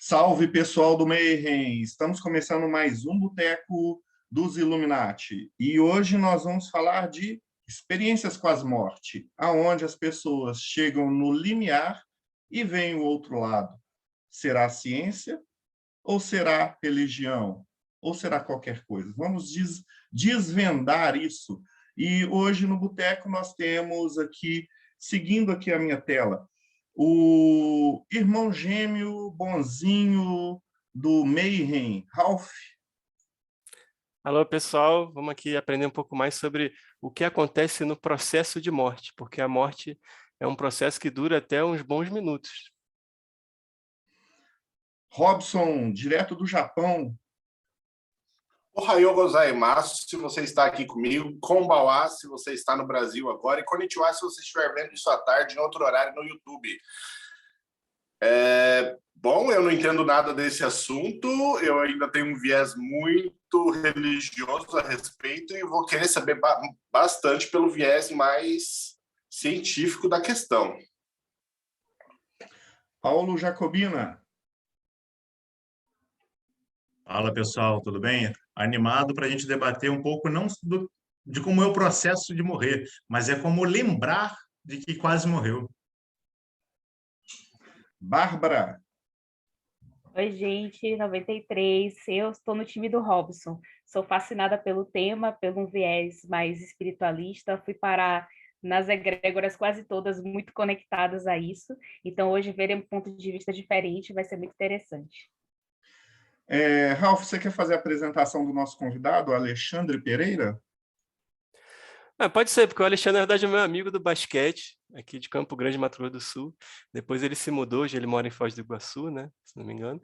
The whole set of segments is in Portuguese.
Salve, pessoal do Mayhem! Estamos começando mais um Boteco dos Illuminati. E hoje nós vamos falar de experiências com as mortes, aonde as pessoas chegam no limiar e veem o outro lado. Será ciência? Ou será religião? Ou será qualquer coisa? Vamos desvendar isso. E hoje no Boteco nós temos aqui, seguindo aqui a minha tela, o irmão gêmeo bonzinho do Mayhem, Ralph. Alô, pessoal, vamos aqui aprender um pouco mais sobre o que acontece no processo de morte, porque a morte é um processo que dura até uns bons minutos. Robson, direto do Japão. Ohayou gozaimasu, se você está aqui comigo. Konbanwa, se você está no Brasil agora. E konnichiwa, se você estiver vendo isso à tarde, em outro horário, no YouTube. Bom, eu não entendo nada desse assunto. Eu ainda tenho um viés muito religioso a respeito e vou querer saber bastante pelo viés mais científico da questão. Paulo Jacobina. Fala, pessoal, tudo bem? Animado para a gente debater um pouco não de como é o processo de morrer, mas é como lembrar de que quase morreu. Bárbara. Oi, gente, 93. Eu estou no time do Robson. Sou fascinada pelo tema, pelo um viés mais espiritualista. Fui parar nas egrégoras quase todas muito conectadas a isso. Então, hoje, ver um ponto de vista diferente vai ser muito interessante. Ralph, você quer fazer a apresentação do nosso convidado, Alexandre Pereira? Pode ser, porque o Alexandre, na verdade, é meu amigo do basquete, aqui de Campo Grande, Mato Grosso do Sul. Depois ele se mudou, hoje ele mora em Foz do Iguaçu, né? Se não me engano.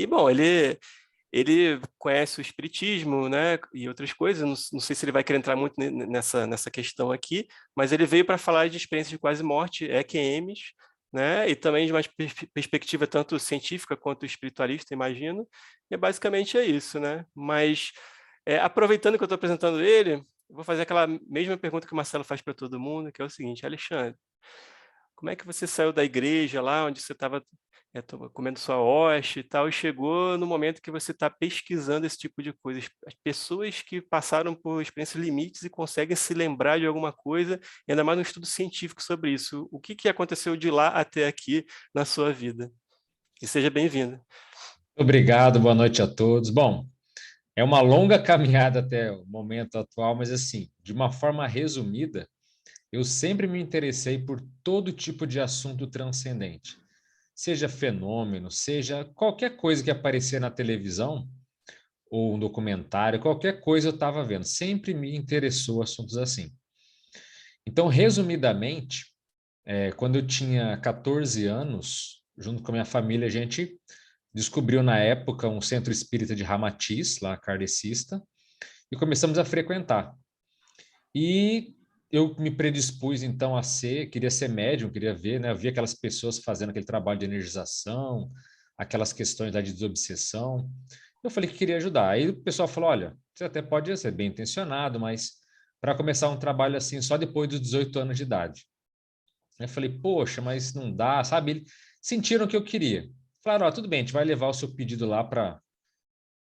Bom, ele conhece o espiritismo, né? E outras coisas. Não sei se ele vai querer entrar muito nessa questão aqui, mas ele veio para falar de experiências de quase morte, EQMs, né? E também de uma perspectiva tanto científica quanto espiritualista, imagino. E basicamente é isso, né? Mas aproveitando que eu estou apresentando ele, eu vou fazer aquela mesma pergunta que o Marcelo faz para todo mundo, que é o seguinte: Alexandre, como é que você saiu da igreja lá onde você estava comendo sua hoste e tal, e chegou no momento que você está pesquisando esse tipo de coisa? As pessoas que passaram por experiências limites e conseguem se lembrar de alguma coisa, e ainda mais um estudo científico sobre isso. O que aconteceu de lá até aqui na sua vida? E seja bem-vindo. Obrigado, boa noite a todos. Bom, é uma longa caminhada até o momento atual, mas assim, de uma forma resumida, eu sempre me interessei por todo tipo de assunto transcendente. Seja fenômeno, seja qualquer coisa que aparecer na televisão, ou um documentário, qualquer coisa eu estava vendo. Sempre me interessou assuntos assim. Então, resumidamente, quando eu tinha 14 anos, junto com a minha família, a gente descobriu na época um centro espírita de Ramatiz, lá kardecista, e começamos a frequentar. E eu me predispus então queria ser médium, queria ver, né? Eu via aquelas pessoas fazendo aquele trabalho de energização, aquelas questões da desobsessão. Eu falei que queria ajudar. Aí o pessoal falou: olha, você até pode ser bem intencionado, mas para começar um trabalho assim só depois dos 18 anos de idade. Eu falei: poxa, mas não dá, sabe? Eles sentiram o que eu queria. Falaram: ó, tudo bem, a gente vai levar o seu pedido lá para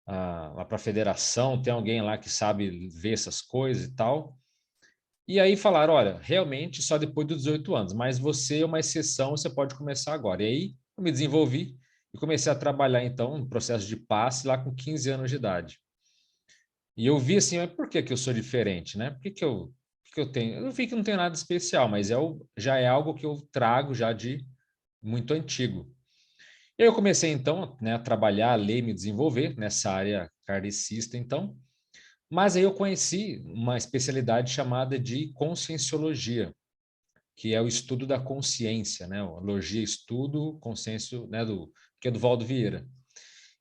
a federação, tem alguém lá que sabe ver essas coisas e tal. E aí falaram: olha, realmente só depois dos 18 anos, mas você é uma exceção, você pode começar agora. E aí eu me desenvolvi e comecei a trabalhar então no processo de passe lá com 15 anos de idade. E eu vi assim: mas por que eu sou diferente, né? Por que eu tenho? Eu vi que não tem nada especial, mas já é algo que eu trago já de muito antigo. E aí eu comecei então, né, a trabalhar, a ler, me desenvolver nessa área kardecista então. Mas aí eu conheci uma especialidade chamada de conscienciologia, que é o estudo da consciência, né? Logia, estudo, consciência, né? Que é do Valdo Vieira.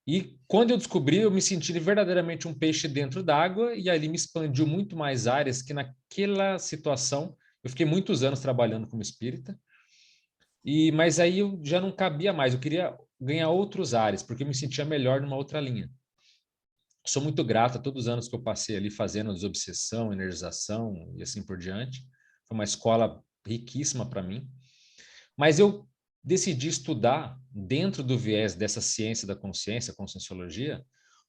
E quando eu descobri, eu me senti verdadeiramente um peixe dentro d'água, e ali me expandiu muito mais áreas que naquela situação. Eu fiquei muitos anos trabalhando como espírita, mas aí eu já não cabia mais, eu queria ganhar outros ares, porque eu me sentia melhor numa outra linha. Sou muito grato a todos os anos que eu passei ali fazendo desobsessão, energização e assim por diante. Foi uma escola riquíssima para mim. Mas eu decidi estudar, dentro do viés dessa ciência da consciência, conscienciologia,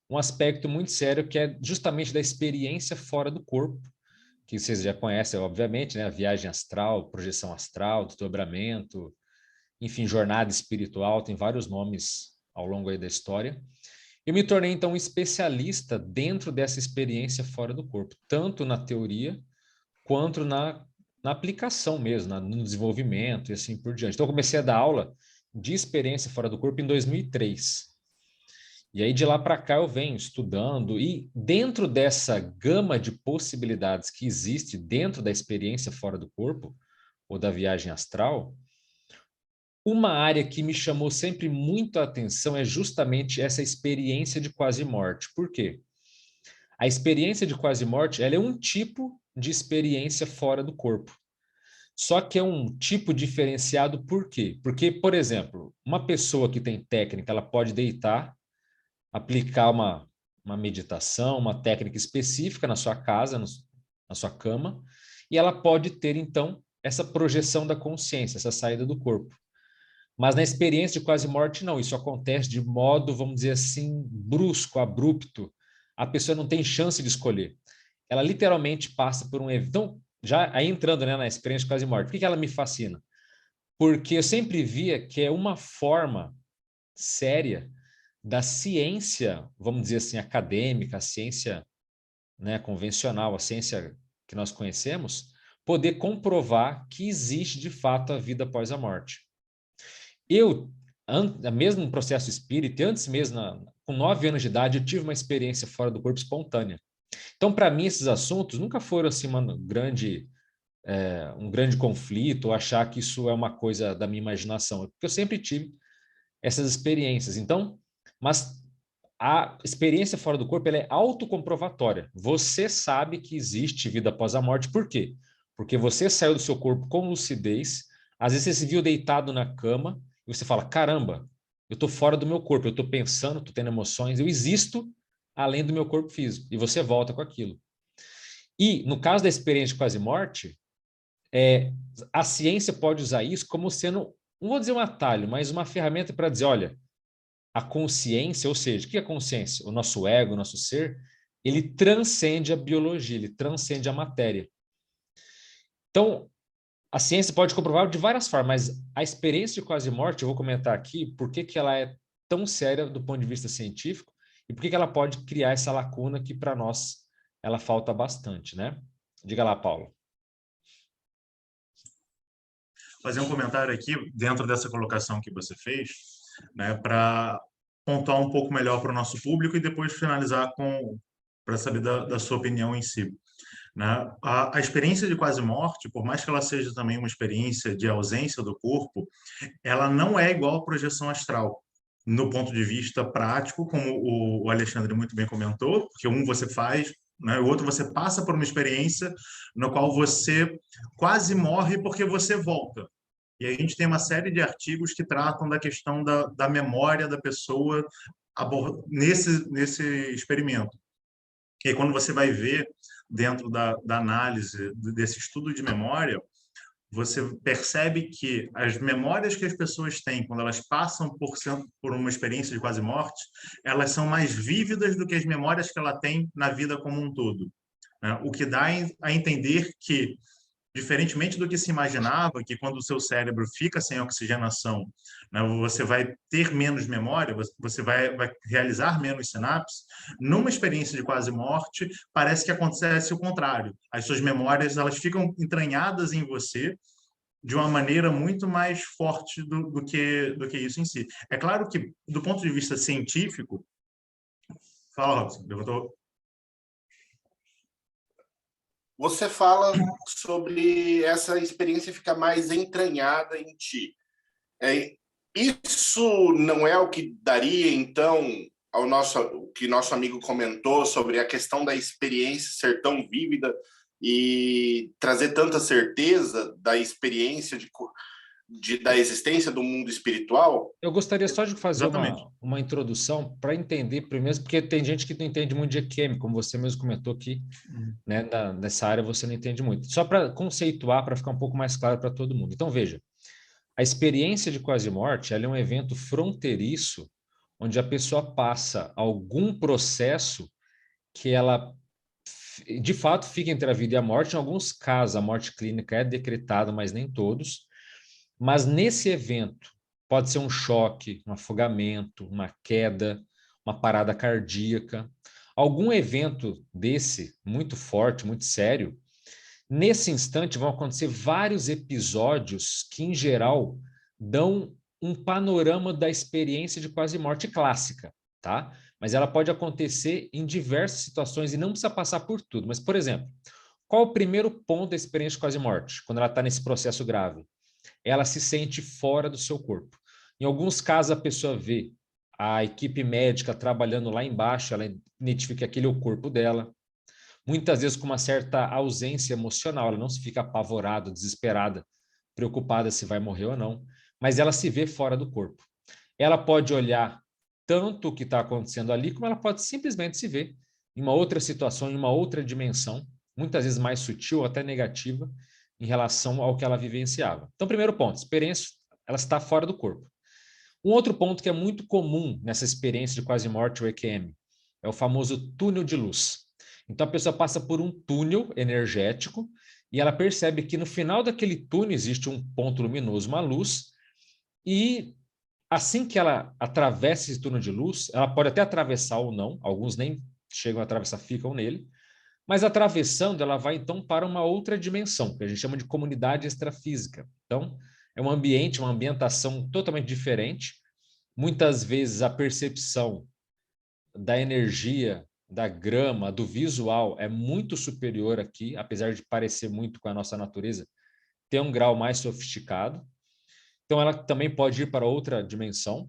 um aspecto muito sério que é justamente da experiência fora do corpo, que vocês já conhecem, obviamente, né? A viagem astral, projeção astral, desdobramento, enfim, jornada espiritual, tem vários nomes ao longo aí da história. Eu me tornei, então, um especialista dentro dessa experiência fora do corpo, tanto na teoria quanto na aplicação mesmo, no desenvolvimento e assim por diante. Então, eu comecei a dar aula de experiência fora do corpo em 2003. E aí, de lá para cá, eu venho estudando, e dentro dessa gama de possibilidades que existe dentro da experiência fora do corpo, ou da viagem astral, uma área que me chamou sempre muito a atenção é justamente essa experiência de quase morte. Por quê? A experiência de quase morte, ela é um tipo de experiência fora do corpo. Só que é um tipo diferenciado por quê? Porque, por exemplo, uma pessoa que tem técnica, ela pode deitar, aplicar uma meditação, uma técnica específica na sua casa, na sua cama, e ela pode ter, então, essa projeção da consciência, essa saída do corpo. Mas na experiência de quase morte, não. Isso acontece de modo, vamos dizer assim, brusco, abrupto. A pessoa não tem chance de escolher. Ela literalmente passa por um evento. Então, já aí entrando, né, na experiência de quase morte, por que ela me fascina? Porque eu sempre via que é uma forma séria da ciência, vamos dizer assim, acadêmica, a ciência, né, convencional, a ciência que nós conhecemos, poder comprovar que existe de fato a vida após a morte. Eu, mesmo no processo espírita, antes mesmo, com 9 anos de idade, eu tive uma experiência fora do corpo espontânea. Então, para mim, esses assuntos nunca foram assim um grande conflito, ou achar que isso é uma coisa da minha imaginação, porque eu sempre tive essas experiências. Então, mas a experiência fora do corpo, ela é autocomprovatória. Você sabe que existe vida após a morte. Por quê? Porque você saiu do seu corpo com lucidez, às vezes você se viu deitado na cama e você fala, caramba, eu estou fora do meu corpo, eu estou pensando, estou tendo emoções, eu existo além do meu corpo físico, e você volta com aquilo. E, no caso da experiência de quase morte, a ciência pode usar isso como sendo, não vou dizer um atalho, mas uma ferramenta para dizer, olha, a consciência, ou seja, o que é a consciência? O nosso ego, o nosso ser, ele transcende a biologia, ele transcende a matéria. Então, a ciência pode comprovar de várias formas, mas a experiência de quase morte, eu vou comentar aqui por que ela é tão séria do ponto de vista científico e por que ela pode criar essa lacuna que para nós ela falta bastante, né? Diga lá, Paulo. Fazer um comentário aqui dentro dessa colocação que você fez, né, para pontuar um pouco melhor para o nosso público e depois finalizar para saber da sua opinião em si. Né? A experiência de quase morte, por mais que ela seja também uma experiência de ausência do corpo, ela não é igual à projeção astral, no ponto de vista prático, como o Alexandre muito bem comentou, porque um você faz, né, o outro você passa por uma experiência no qual você quase morre porque você volta. E a gente tem uma série de artigos que tratam da questão da memória da pessoa nesse experimento. E aí, quando você vai ver dentro da análise desse estudo de memória, você percebe que as memórias que as pessoas têm quando elas passam por uma experiência de quase morte, elas são mais vívidas do que as memórias que ela tem na vida como um todo. Né? O que dá a entender que, diferentemente do que se imaginava, que quando o seu cérebro fica sem oxigenação, né, você vai ter menos memória, você vai realizar menos sinapses, numa experiência de quase morte, parece que acontece o contrário. As suas memórias elas ficam entranhadas em você de uma maneira muito mais forte do que isso em si. É claro que, do ponto de vista científico... Fala, Robson, levantou... Você fala sobre essa experiência ficar mais entranhada em ti. Isso não é o que daria, então, o que nosso amigo comentou sobre a questão da experiência ser tão vívida e trazer tanta certeza da experiência da existência do mundo espiritual? Eu gostaria só de fazer uma introdução para entender primeiro, porque tem gente que não entende muito de química, como você mesmo comentou aqui, né, nessa área você não entende muito. Só para conceituar, para ficar um pouco mais claro para todo mundo. Então, veja, A experiência de quase morte, ela é um evento fronteiriço onde a pessoa passa algum processo que ela de fato fica entre a vida e a morte. Em alguns casos a morte clínica é decretada, mas nem todos. Mas nesse evento pode ser um choque, um afogamento, uma queda, uma parada cardíaca, algum evento desse muito forte, muito sério. Nesse instante vão acontecer vários episódios que, em geral, dão um panorama da experiência de quase morte clássica, tá? Mas ela pode acontecer em diversas situações e não precisa passar por tudo. Mas, por exemplo, qual o primeiro ponto da experiência de quase morte, quando ela está nesse processo grave? Ela se sente fora do seu corpo. Em alguns casos, a pessoa vê a equipe médica trabalhando lá embaixo, ela identifica que aquele é o corpo dela. Muitas vezes com uma certa ausência emocional, ela não se fica apavorada, desesperada, preocupada se vai morrer ou não, mas ela se vê fora do corpo. Ela pode olhar tanto o que está acontecendo ali, como ela pode simplesmente se ver em uma outra situação, em uma outra dimensão, muitas vezes mais sutil, até negativa, em relação ao que ela vivenciava. Então, primeiro ponto, experiência, ela está fora do corpo. Um outro ponto que é muito comum nessa experiência de quase morte, o EQM, é o famoso túnel de luz. Então, a pessoa passa por um túnel energético e ela percebe que no final daquele túnel existe um ponto luminoso, uma luz, e assim que ela atravessa esse túnel de luz, ela pode até atravessar ou não, alguns nem chegam a atravessar, ficam nele, mas atravessando, ela vai então para uma outra dimensão, que a gente chama de comunidade extrafísica. Então, é um ambiente, uma ambientação totalmente diferente. Muitas vezes a percepção da energia, da grama, do visual é muito superior aqui, apesar de parecer muito com a nossa natureza, tem um grau mais sofisticado. Então, ela também pode ir para outra dimensão.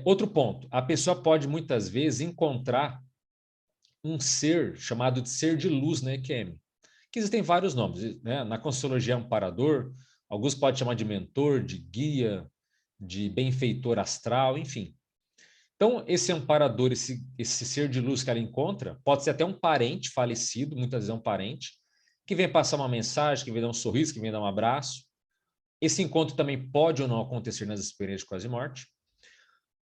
Outro ponto, a pessoa pode muitas vezes encontrar um ser chamado de ser de luz na EQM, que existem vários nomes, né? Na Conscienciologia amparador, alguns podem chamar de mentor, de guia, de benfeitor astral, enfim. Então, esse amparador, esse ser de luz que ela encontra, pode ser até um parente falecido, muitas vezes é um parente, que vem passar uma mensagem, que vem dar um sorriso, que vem dar um abraço. Esse encontro também pode ou não acontecer nas experiências de quase morte.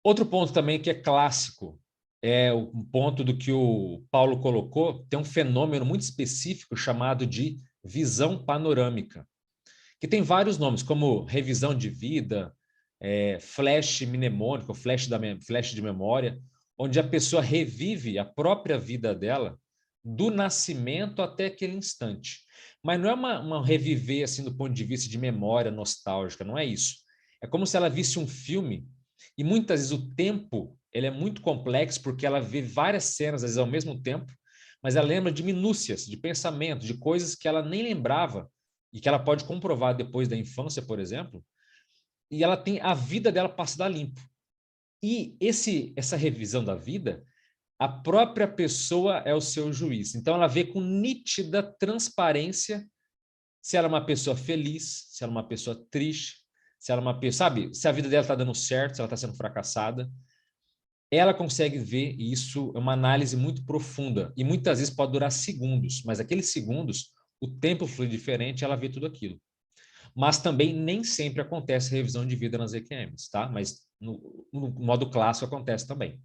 Outro ponto também que é clássico, é um ponto do que o Paulo colocou, tem um fenômeno muito específico chamado de visão panorâmica, que tem vários nomes, como revisão de vida, flash mnemônico, flash de memória, onde a pessoa revive a própria vida dela do nascimento até aquele instante. Mas não é uma reviver assim do ponto de vista de memória nostálgica, não é isso. É como se ela visse um filme e muitas vezes o tempo ele é muito complexo porque ela vê várias cenas às vezes ao mesmo tempo, mas ela lembra de minúcias, de pensamento, de coisas que ela nem lembrava e que ela pode comprovar depois da infância, por exemplo, e ela tem a vida dela passada limpo. E essa revisão da vida, a própria pessoa é o seu juiz. Então ela vê com nítida transparência se ela é uma pessoa feliz, se ela é uma pessoa triste, se ela é uma pessoa, sabe, se a vida dela está dando certo, se ela está sendo fracassada. Ela consegue ver, e isso é uma análise muito profunda, e muitas vezes pode durar segundos, mas aqueles segundos, o tempo flui diferente, ela vê tudo aquilo. Mas também nem sempre acontece revisão de vida nas EQMs, tá? Mas no modo clássico acontece também.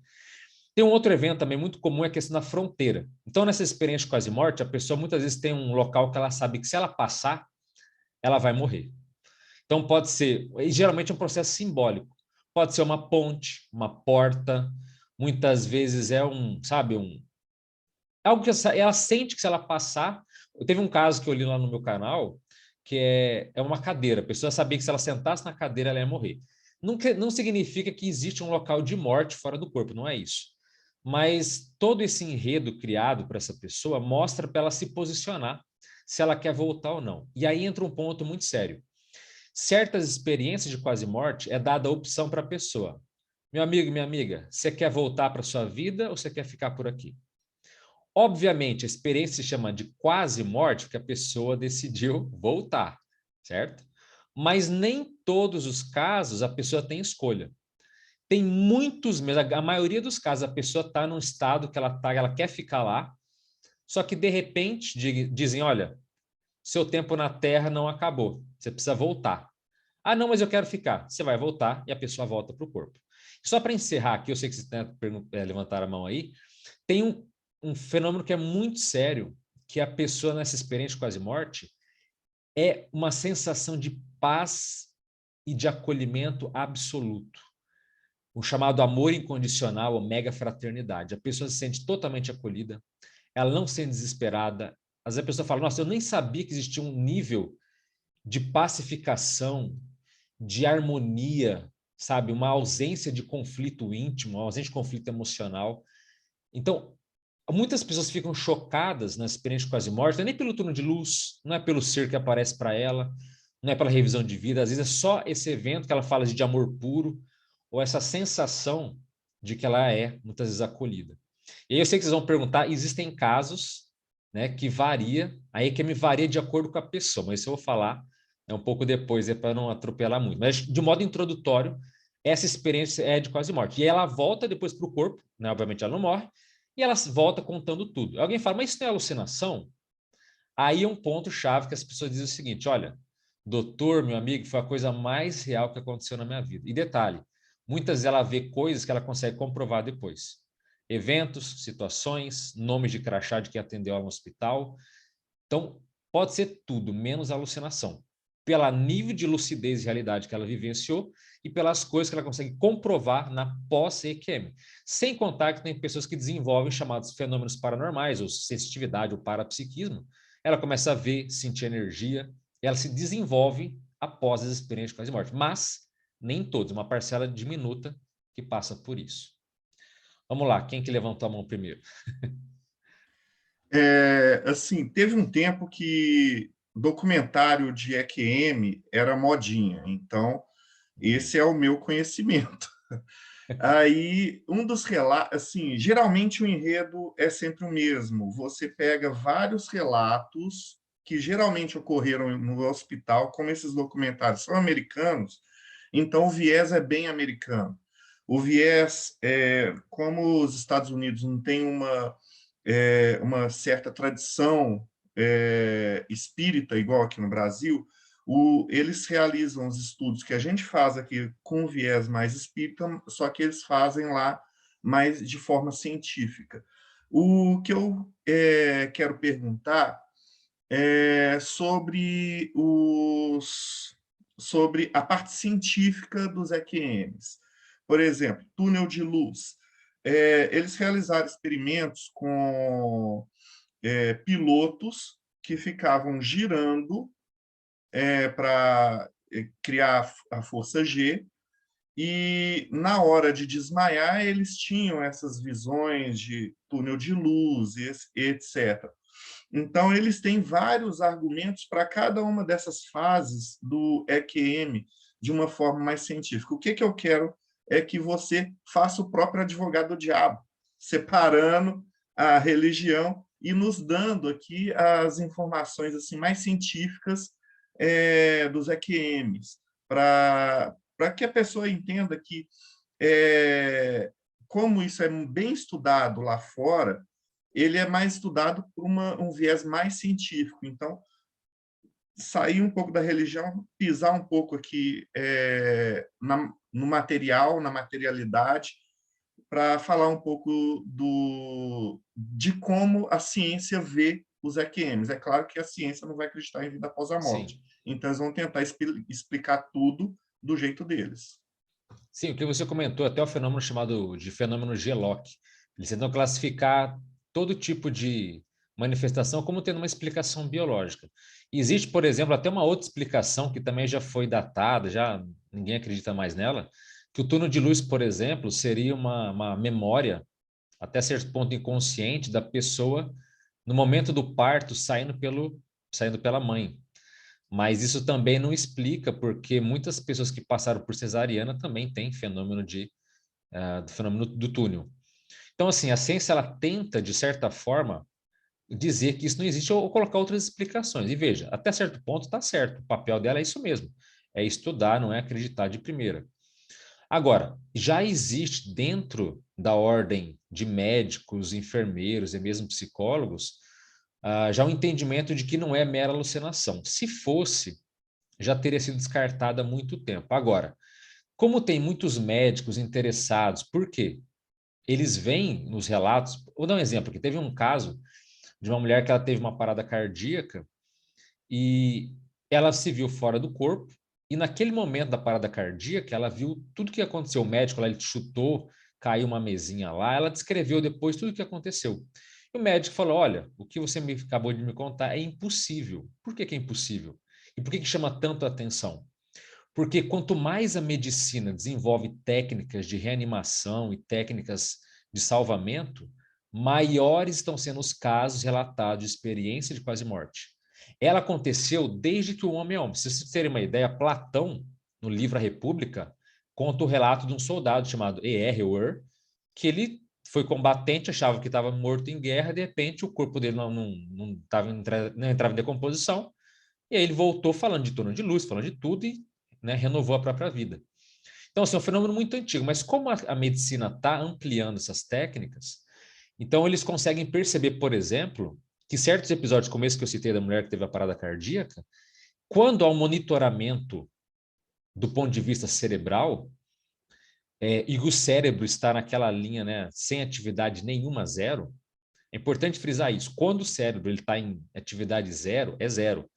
Tem um outro evento também muito comum, é a questão da fronteira. Então, nessa experiência de quase morte, a pessoa muitas vezes tem um local que ela sabe que se ela passar, ela vai morrer. Então, pode ser, e geralmente é um processo simbólico. Pode ser uma ponte, uma porta, muitas vezes é algo que ela sente que se ela passar... Teve um caso que eu li lá no meu canal, que é uma cadeira. A pessoa sabia que se ela sentasse na cadeira, ela ia morrer. Não significa que existe um local de morte fora do corpo, não é isso. Mas todo esse enredo criado para essa pessoa mostra para ela se posicionar, se ela quer voltar ou não. E aí entra um ponto muito sério. Certas experiências de quase morte é dada a opção para a pessoa. Meu amigo, minha amiga, você quer voltar para a sua vida ou você quer ficar por aqui? Obviamente, a experiência se chama de quase morte porque a pessoa decidiu voltar, certo? Mas nem todos os casos a pessoa tem escolha. Tem muitos, a maioria dos casos a pessoa está num estado que ela quer ficar lá, só que de repente dizem, olha, seu tempo na Terra não acabou, você precisa voltar. Ah, não, mas eu quero ficar. Você vai voltar e a pessoa volta para o corpo. Só para encerrar aqui, eu sei que vocês levantaram a mão aí, tem um fenômeno que é muito sério, que a pessoa nessa experiência de quase morte é uma sensação de paz e de acolhimento absoluto. O chamado amor incondicional, ou mega fraternidade. A pessoa se sente totalmente acolhida, ela não se sente desesperada. Às vezes a pessoa fala, nossa, eu nem sabia que existia um nível de pacificação, de harmonia, sabe? Uma ausência de conflito íntimo, uma ausência de conflito emocional. Então, muitas pessoas ficam chocadas na experiência de quase morte, não é nem pelo túnel de luz, não é pelo ser que aparece para ela, não é pela revisão de vida, às vezes é só esse evento que ela fala de amor puro, ou essa sensação de que ela é, muitas vezes, acolhida. E aí eu sei que vocês vão perguntar, existem casos, né, que varia, aí que me varia de acordo com a pessoa, mas isso eu vou falar um pouco depois, para não atropelar muito. Mas, de modo introdutório, essa experiência é de quase morte. E ela volta depois para o corpo, né? Obviamente ela não morre, e ela volta contando tudo. Alguém fala, mas isso não é alucinação? Aí é um ponto-chave que as pessoas dizem o seguinte, olha, doutor, meu amigo, foi a coisa mais real que aconteceu na minha vida. E detalhe, muitas vezes ela vê coisas que ela consegue comprovar depois. Eventos, situações, nomes de crachá de quem atendeu ela no hospital. Então, pode ser tudo, menos alucinação. Pela nível de lucidez e realidade que ela vivenciou e pelas coisas que ela consegue comprovar na pós-EQM. Sem contar que tem pessoas que desenvolvem chamados fenômenos paranormais, ou sensitividade, ou parapsiquismo. Ela começa a ver, sentir energia, e ela se desenvolve após as experiências de quase morte. Mas nem todos, uma parcela diminuta que passa por isso. Vamos lá, quem que levantou a mão primeiro? Assim, teve um tempo que documentário de EQM era modinha, então esse é o meu conhecimento. Aí, um dos relatos, assim, geralmente o enredo é sempre o mesmo. Você pega vários relatos que geralmente ocorreram no hospital, como esses documentários são americanos, então o viés é bem americano. O viés, como os Estados Unidos não tem uma certa tradição espírita, igual aqui no Brasil, eles realizam os estudos que a gente faz aqui com viés mais espírita, só que eles fazem lá mais de forma científica. O que eu quero perguntar é sobre a parte científica dos EQMs. Por exemplo, túnel de luz. Eles realizaram experimentos com pilotos que ficavam girando para criar a força G, e na hora de desmaiar, eles tinham essas visões de túnel de luz, etc. Então, eles têm vários argumentos para cada uma dessas fases do EQM de uma forma mais científica. O que eu quero é que você faça o próprio advogado do diabo, separando a religião e nos dando aqui as informações assim mais científicas dos EQMs, para que a pessoa entenda que, como isso é bem estudado lá fora, ele é mais estudado por um viés mais científico. Então, sair um pouco da religião, pisar um pouco aqui no material, na materialidade, para falar um pouco de como a ciência vê os EQMs. É claro que a ciência não vai acreditar em vida após a morte. Sim. Então, eles vão tentar explicar tudo do jeito deles. Sim, o que você comentou, até o fenômeno chamado de fenômeno G-Lock. Eles tentam classificar todo tipo de manifestação como tendo uma explicação biológica. E existe, por exemplo, até uma outra explicação que também já foi datada, já ninguém acredita mais nela, que o túnel de luz, por exemplo, seria uma memória, até certo ponto inconsciente, da pessoa no momento do parto saindo pela mãe. Mas isso também não explica, porque muitas pessoas que passaram por cesariana também têm fenômeno fenômeno do túnel. Então, assim, a ciência ela tenta, de certa forma, dizer que isso não existe ou colocar outras explicações. E veja, até certo ponto está certo, o papel dela é isso mesmo, é estudar, não é acreditar de primeira. Agora, já existe dentro da ordem de médicos, enfermeiros e mesmo psicólogos, já um entendimento de que não é mera alucinação. Se fosse, já teria sido descartada há muito tempo. Agora, como tem muitos médicos interessados, por quê? Eles veem nos relatos, vou dar um exemplo aqui, teve um caso de uma mulher que ela teve uma parada cardíaca e ela se viu fora do corpo, e naquele momento da parada cardíaca, ela viu tudo que aconteceu. O médico lá, ele chutou, caiu uma mesinha lá, ela descreveu depois tudo o que aconteceu. E o médico falou, olha, o que você acabou de me contar é impossível. Por que que é impossível? E por que que chama tanto a atenção? Porque quanto mais a medicina desenvolve técnicas de reanimação e técnicas de salvamento, maiores estão sendo os casos relatados de experiência de quase morte. Ela aconteceu desde que o homem é homem. Se vocês terem uma ideia, Platão, no livro A República, conta o relato de um soldado chamado E.R. Ur, que ele foi combatente, achava que estava morto em guerra, de repente o corpo dele não entrava em decomposição, e aí ele voltou falando de torno de luz, falando de tudo e, né, renovou a própria vida. Então, assim, é um fenômeno muito antigo, mas como a medicina está ampliando essas técnicas, então eles conseguem perceber, por exemplo, que certos episódios como esse que eu citei da mulher que teve a parada cardíaca, quando há um monitoramento do ponto de vista cerebral, e o cérebro está naquela linha, né, sem atividade nenhuma, zero, é importante frisar isso. Quando o cérebro está em atividade zero, é zero.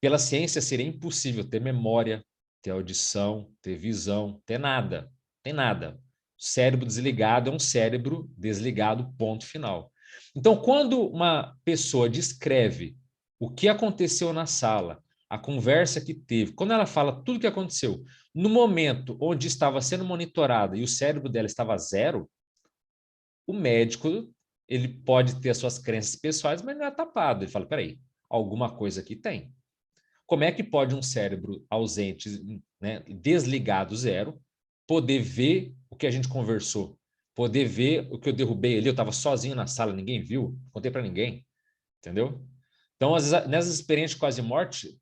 Pela ciência seria impossível ter memória, ter audição, ter visão, ter nada. Tem nada. Cérebro desligado é um cérebro desligado, ponto final. Então, quando uma pessoa descreve o que aconteceu na sala, a conversa que teve, quando ela fala tudo o que aconteceu, no momento onde estava sendo monitorada e o cérebro dela estava zero, o médico, ele pode ter as suas crenças pessoais, mas não é tapado. Ele fala, peraí, alguma coisa aqui tem. Como é que pode um cérebro ausente, né, desligado, zero, poder ver o que a gente conversou, poder ver o que eu derrubei ali, eu estava sozinho na sala, ninguém viu, contei para ninguém, entendeu? Então, às vezes, nessas experiências de quase morte,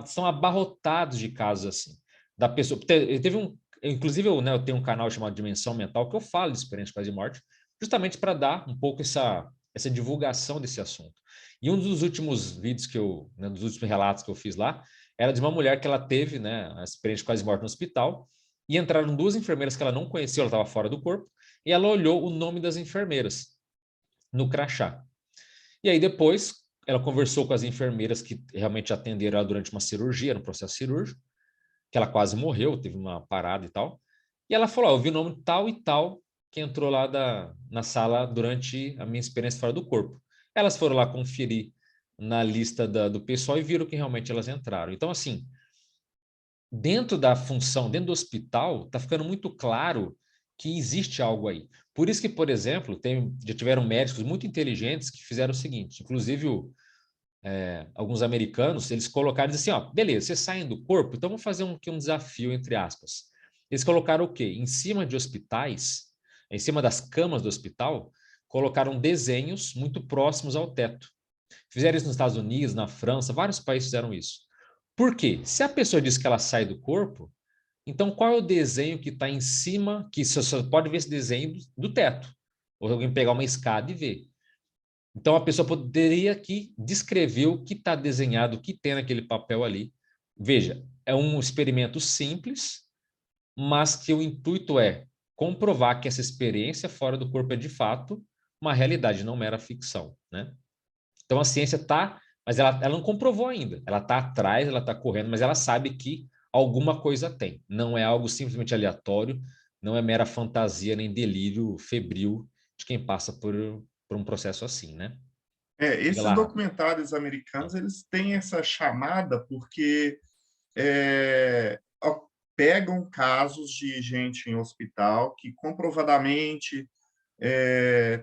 são abarrotados de casos assim, da pessoa. Teve um, inclusive, eu tenho um canal chamado Dimensão Mental que eu falo de experiência de quase morte, justamente para dar um pouco essa divulgação desse assunto. E um dos últimos vídeos dos últimos relatos que eu fiz lá, era de uma mulher que ela teve, né, a experiência de quase morte no hospital, e entraram duas enfermeiras que ela não conhecia, ela estava fora do corpo, e ela olhou o nome das enfermeiras no crachá. E aí depois ela conversou com as enfermeiras que realmente atenderam ela durante uma cirurgia, no processo cirúrgico, que ela quase morreu, teve uma parada e tal. E ela falou, eu vi o nome tal e tal que entrou lá na sala durante a minha experiência fora do corpo. Elas foram lá conferir na lista do pessoal e viram que realmente elas entraram. Então, assim, dentro da função, dentro do hospital, está ficando muito claro que existe algo aí. Por isso que, por exemplo, já tiveram médicos muito inteligentes que fizeram o seguinte, inclusive alguns americanos, eles colocaram assim, ó, beleza, vocês saem do corpo, então vamos fazer um desafio, entre aspas. Eles colocaram o quê? Em cima de hospitais, em cima das camas do hospital, colocaram desenhos muito próximos ao teto. Fizeram isso nos Estados Unidos, na França, vários países fizeram isso. Por quê? Se a pessoa diz que ela sai do corpo, então qual é o desenho que está em cima, que você só pode ver esse desenho do teto? Ou alguém pegar uma escada e ver. Então, a pessoa poderia aqui descrever o que está desenhado, o que tem naquele papel ali. Veja, é um experimento simples, mas que o intuito é comprovar que essa experiência fora do corpo é, de fato, uma realidade, não mera ficção, né? Então, a ciência está, mas ela não comprovou ainda. Ela está atrás, ela está correndo, mas ela sabe que alguma coisa tem. Não é algo simplesmente aleatório, não é mera fantasia nem delírio febril de quem passa por um processo assim, né? Diga Esses lá, Rafa. documentários americanos, eles têm essa chamada porque pegam casos de gente em hospital que comprovadamente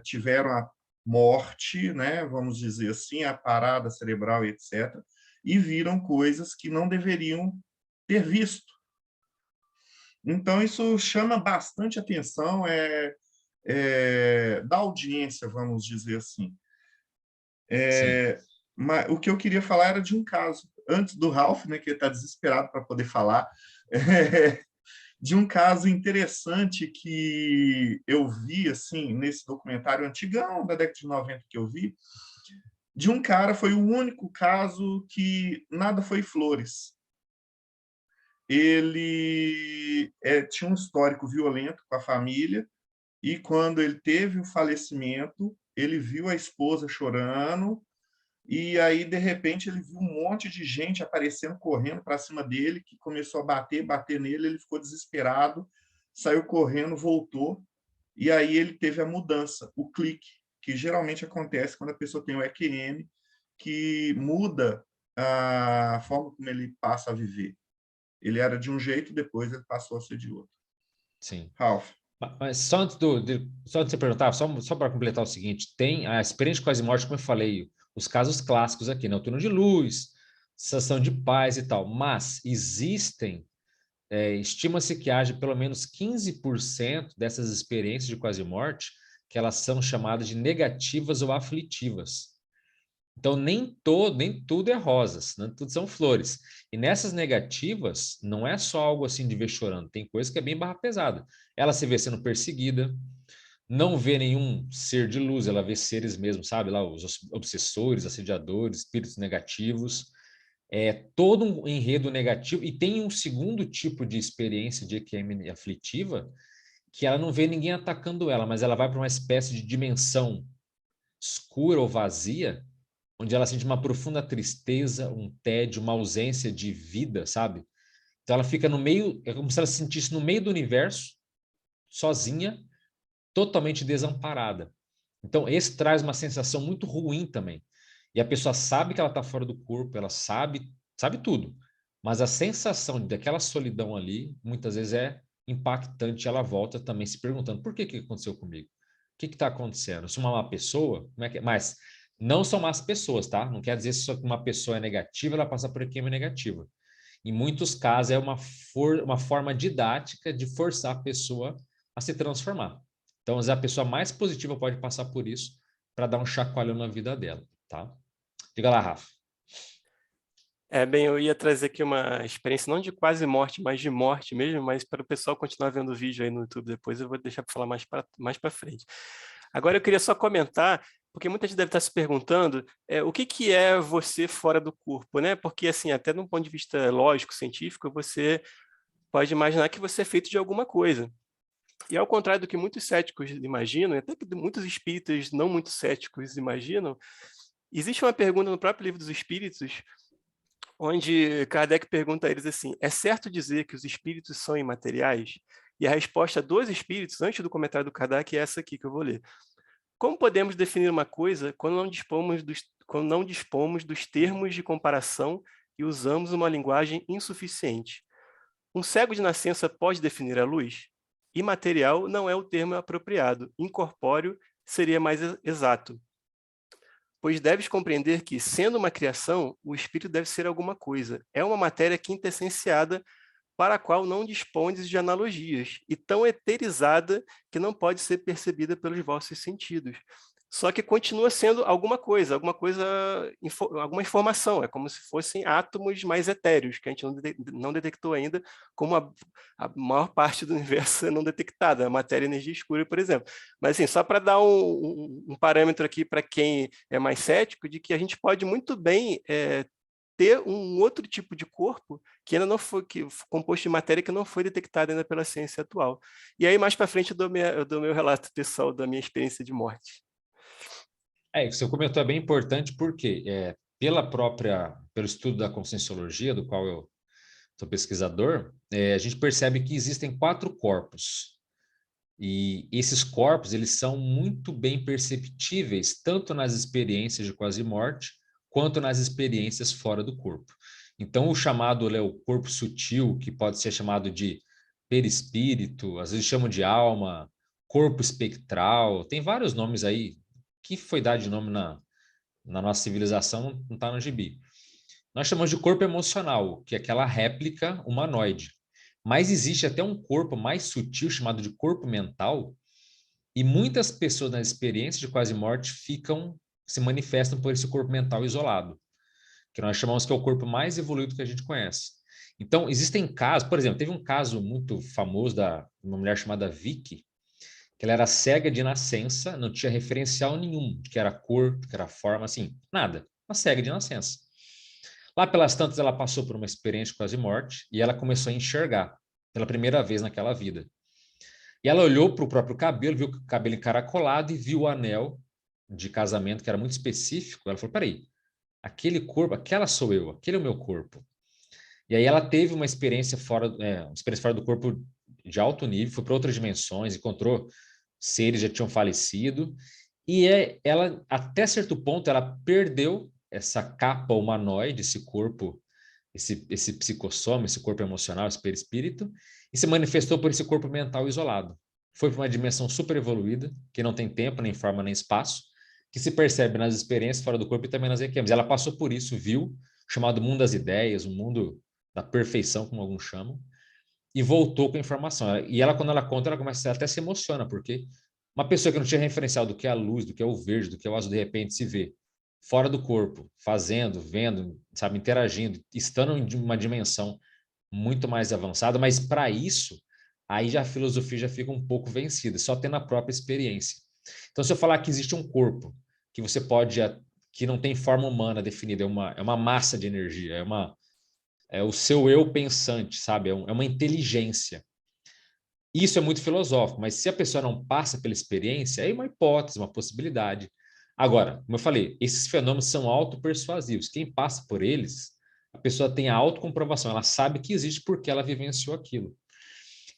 tiveram a morte, né, vamos dizer assim, a parada cerebral, etc., e viram coisas que não deveriam ter visto. Então, isso chama bastante atenção da audiência, vamos dizer assim. Sim, Mas o que eu queria falar era de um caso, antes do Ralph, né, que ele está desesperado para poder falar, de um caso interessante que eu vi assim nesse documentário antigão da década de 90 que eu vi, de um cara, foi o único caso que nada foi flores. ele tinha um histórico violento com a família, e quando ele teve o falecimento, ele viu a esposa chorando, e aí, de repente, ele viu um monte de gente aparecendo, correndo para cima dele, que começou a bater nele, ele ficou desesperado, saiu correndo, voltou, e aí ele teve a mudança, o clique, que geralmente acontece quando a pessoa tem o EQM, que muda a forma como ele passa a viver. Ele era de um jeito, depois ele passou a ser de outro. Sim. Ralph. Mas só antes de você perguntar, só para completar o seguinte, tem a experiência de quase morte, como eu falei, os casos clássicos aqui, né? O túnel de luz, sensação de paz e tal, mas existem, estima-se que haja pelo menos 15% dessas experiências de quase morte que elas são chamadas de negativas ou aflitivas. Então, nem tudo é rosas, nem tudo são flores. E nessas negativas, não é só algo assim de ver chorando, tem coisa que é bem barra pesada. Ela se vê sendo perseguida, não vê nenhum ser de luz, ela vê seres mesmo, sabe? Lá os obsessores, assediadores, espíritos negativos. É todo um enredo negativo. E tem um segundo tipo de experiência de EQM aflitiva, que ela não vê ninguém atacando ela, mas ela vai para uma espécie de dimensão escura ou vazia, onde ela sente uma profunda tristeza, um tédio, uma ausência de vida, sabe? Então ela fica no meio, é como se ela se sentisse no meio do universo, sozinha, totalmente desamparada. Então esse traz uma sensação muito ruim também. E a pessoa sabe que ela está fora do corpo, ela sabe tudo. Mas a sensação daquela solidão ali, muitas vezes é impactante. Ela volta também se perguntando, por que aconteceu comigo? O que está acontecendo? Sou uma má pessoa? Como é que é? Mas não são más pessoas, tá? Não quer dizer só que uma pessoa é negativa, ela passa por EQM negativa. Em muitos casos, é uma forma didática de forçar a pessoa a se transformar. Então, às vezes, a pessoa mais positiva pode passar por isso para dar um chacoalhão na vida dela, tá? Diga lá, Rafa. Bem, eu ia trazer aqui uma experiência não de quase morte, mas de morte mesmo, mas para o pessoal continuar vendo o vídeo aí no YouTube depois, eu vou deixar para falar mais para frente. Agora eu queria só comentar, porque muita gente deve estar se perguntando o que é você fora do corpo, né? Porque, assim, até de um ponto de vista lógico, científico, você pode imaginar que você é feito de alguma coisa. E ao contrário do que muitos céticos imaginam, e até que muitos espíritas não muito céticos imaginam, existe uma pergunta no próprio Livro dos Espíritos, onde Kardec pergunta a eles assim, é certo dizer que os espíritos são imateriais? E a resposta dos espíritos, antes do comentário do Kardec, é essa aqui que eu vou ler. Como podemos definir uma coisa quando não dispomos dos termos de comparação e usamos uma linguagem insuficiente? Um cego de nascença pode definir a luz? Imaterial não é o termo apropriado, incorpóreo seria mais exato. Pois deves compreender que, sendo uma criação, o espírito deve ser alguma coisa. É uma matéria quintessenciada para a qual não dispondes de analogias, e tão eterizada que não pode ser percebida pelos vossos sentidos. Só que continua sendo alguma coisa, alguma informação, é como se fossem átomos mais etéreos, que a gente não detectou ainda, como a maior parte do universo é não detectada, a matéria e energia escura, por exemplo. Mas, assim, só para dar um parâmetro aqui para quem é mais cético, de que a gente pode muito bem ter um outro tipo de corpo que ainda não foi composto de matéria que não foi detectada ainda pela ciência atual. E aí, mais para frente, eu dou meu relato pessoal da minha experiência de morte. O que você comentou é bem importante porque pelo estudo da conscienciologia, do qual eu sou pesquisador, a gente percebe que existem 4 corpos. E esses corpos, eles são muito bem perceptíveis, tanto nas experiências de quase morte, quanto nas experiências fora do corpo. Então, o chamado o corpo sutil, que pode ser chamado de perispírito, às vezes chamam de alma, corpo espectral, tem vários nomes aí, que foi dado de nome na nossa civilização, não está no gibi. Nós chamamos de corpo emocional, que é aquela réplica humanoide. Mas existe até um corpo mais sutil, chamado de corpo mental, e muitas pessoas na experiência de quase morte se manifestam por esse corpo mental isolado, que nós chamamos que é o corpo mais evoluído que a gente conhece. Então, existem casos, por exemplo, teve um caso muito famoso de uma mulher chamada Vicky, que ela era cega de nascença, não tinha referencial nenhum de que era cor, de que era forma, assim, nada. Uma cega de nascença. Lá pelas tantas, ela passou por uma experiência quase morte e ela começou a enxergar pela primeira vez naquela vida. E ela olhou para o próprio cabelo, viu o cabelo encaracolado e viu o anel de casamento, que era muito específico. Ela falou, peraí, aquele corpo, aquela sou eu, aquele é o meu corpo. E aí ela teve uma experiência uma experiência fora do corpo de alto nível, foi para outras dimensões, encontrou seres que já tinham falecido, e ela, até certo ponto, ela perdeu essa capa humanoide, esse corpo, esse psicossoma, esse corpo emocional, esse perispírito, e se manifestou por esse corpo mental isolado. Foi para uma dimensão super evoluída, que não tem tempo, nem forma, nem espaço, que se percebe nas experiências fora do corpo e também nas EQMs. Ela passou por isso, viu, o chamado mundo das ideias, o mundo da perfeição, como alguns chamam, e voltou com a informação. E ela, quando ela conta, ela começa até se emociona, porque uma pessoa que não tinha referencial do que é a luz, do que é o verde, do que é o azul, de repente se vê fora do corpo, fazendo, vendo, sabe, interagindo, estando em uma dimensão muito mais avançada, mas para isso, aí já a filosofia já fica um pouco vencida, só tendo a própria experiência. Então, se eu falar que existe um corpo que você pode, que não tem forma humana definida, é uma massa de energia, é o seu eu pensante, sabe? É uma inteligência. Isso é muito filosófico, mas se a pessoa não passa pela experiência, é uma hipótese, uma possibilidade. Agora, como eu falei, esses fenômenos são autopersuasivos. Quem passa por eles, a pessoa tem a autocomprovação, ela sabe que existe porque ela vivenciou aquilo.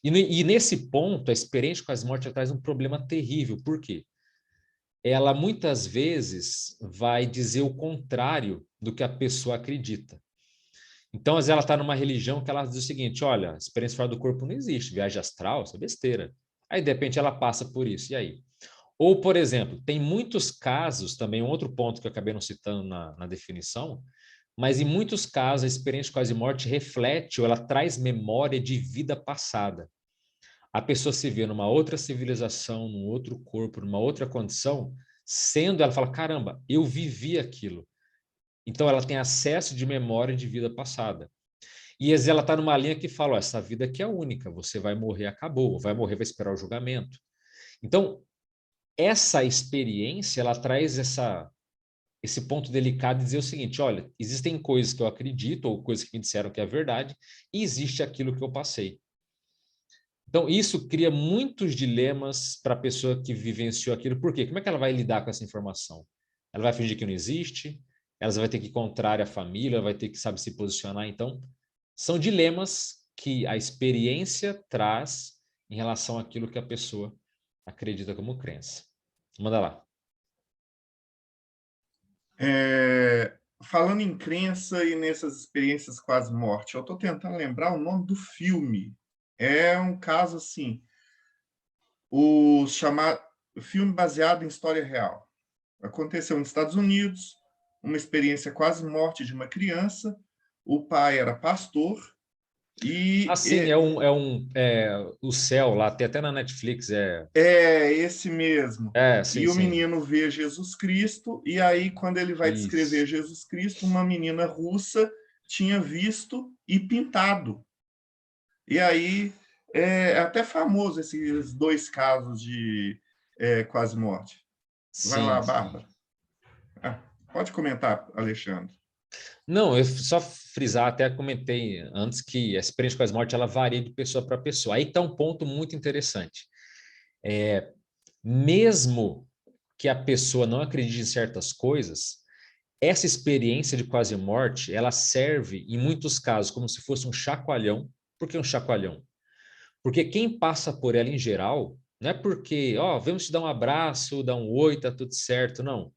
E nesse ponto, a experiência com as mortes traz um problema terrível. Por quê? Ela muitas vezes vai dizer o contrário do que a pessoa acredita. Então, às vezes ela está numa religião que ela diz o seguinte, olha, experiência fora do corpo não existe, viagem astral, isso é besteira. Aí, de repente, ela passa por isso, e aí? Ou, por exemplo, tem muitos casos, também um outro ponto que eu acabei não citando na definição, mas em muitos casos a experiência de quase morte reflete ou ela traz memória de vida passada. A pessoa se vê numa outra civilização, num outro corpo, numa outra condição, ela fala, caramba, eu vivi aquilo. Então, ela tem acesso de memória de vida passada. E às vezes ela está numa linha que fala, essa vida aqui é única, você vai morrer, acabou, vai morrer, vai esperar o julgamento. Então, essa experiência, ela traz esse ponto delicado de dizer o seguinte, olha, existem coisas que eu acredito, ou coisas que me disseram que é verdade, e existe aquilo que eu passei. Então, isso cria muitos dilemas para a pessoa que vivenciou aquilo. Por quê? Como é que ela vai lidar com essa informação? Ela vai fingir que não existe? Ela vai ter que contrária a família, vai ter que, sabe, se posicionar. Então, são dilemas que a experiência traz em relação àquilo que a pessoa acredita como crença. Manda lá. Falando em crença e nessas experiências quase morte, eu estou tentando lembrar o nome do filme. É um caso assim, o filme baseado em história real. Aconteceu nos Estados Unidos, uma experiência quase morte de uma criança. O pai era pastor e Assim, o céu lá, tem até na Netflix, esse mesmo. sim, E o sim. menino vê Jesus Cristo, e aí, quando ele vai descrever Jesus Cristo, uma menina russa tinha visto e pintado. E aí, é até famoso esses dois casos de quase morte. Vai lá, Bárbara. Pode comentar, Alexandre. Não, eu só frisar, até comentei antes que a experiência com as mortes ela varia de pessoa para pessoa. Aí está um ponto muito interessante. Mesmo que a pessoa não acredite em certas coisas, essa experiência de quase morte, ela serve, em muitos casos, como se fosse um chacoalhão. Por que um chacoalhão? Porque quem passa por ela em geral, não é porque, vamos te dar um abraço, dar um oi, tá tudo certo, não.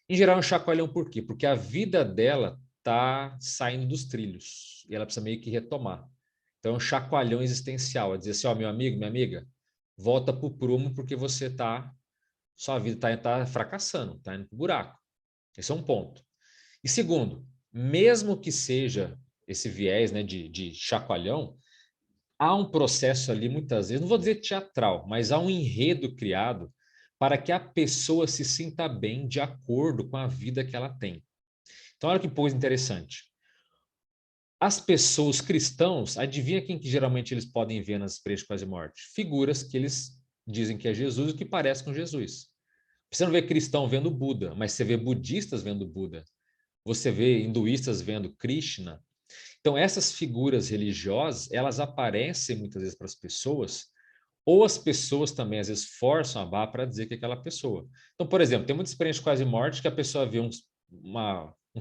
Em geral, é um chacoalhão por quê? Porque a vida dela está saindo dos trilhos e ela precisa meio que retomar. Então, é um chacoalhão existencial, é dizer assim, meu amigo, minha amiga, volta para o prumo porque sua vida está fracassando, está indo para o buraco. Esse é um ponto. E segundo, mesmo que seja esse viés, né, de chacoalhão, há um processo ali, muitas vezes, não vou dizer teatral, mas há um enredo criado para que a pessoa se sinta bem de acordo com a vida que ela tem. Então, olha que coisa interessante. As pessoas cristãos, adivinha quem que geralmente eles podem ver nas experiências de quase morte? Figuras que eles dizem que é Jesus e que parecem com Jesus. Você não vê cristão vendo Buda, mas você vê budistas vendo Buda. você vê hinduístas vendo Krishna. Então, essas figuras religiosas, elas aparecem muitas vezes para as pessoas, ou as pessoas também, às vezes, forçam a barra para dizer que é aquela pessoa. Então, por exemplo, tem muita experiência de quase morte que a pessoa vê um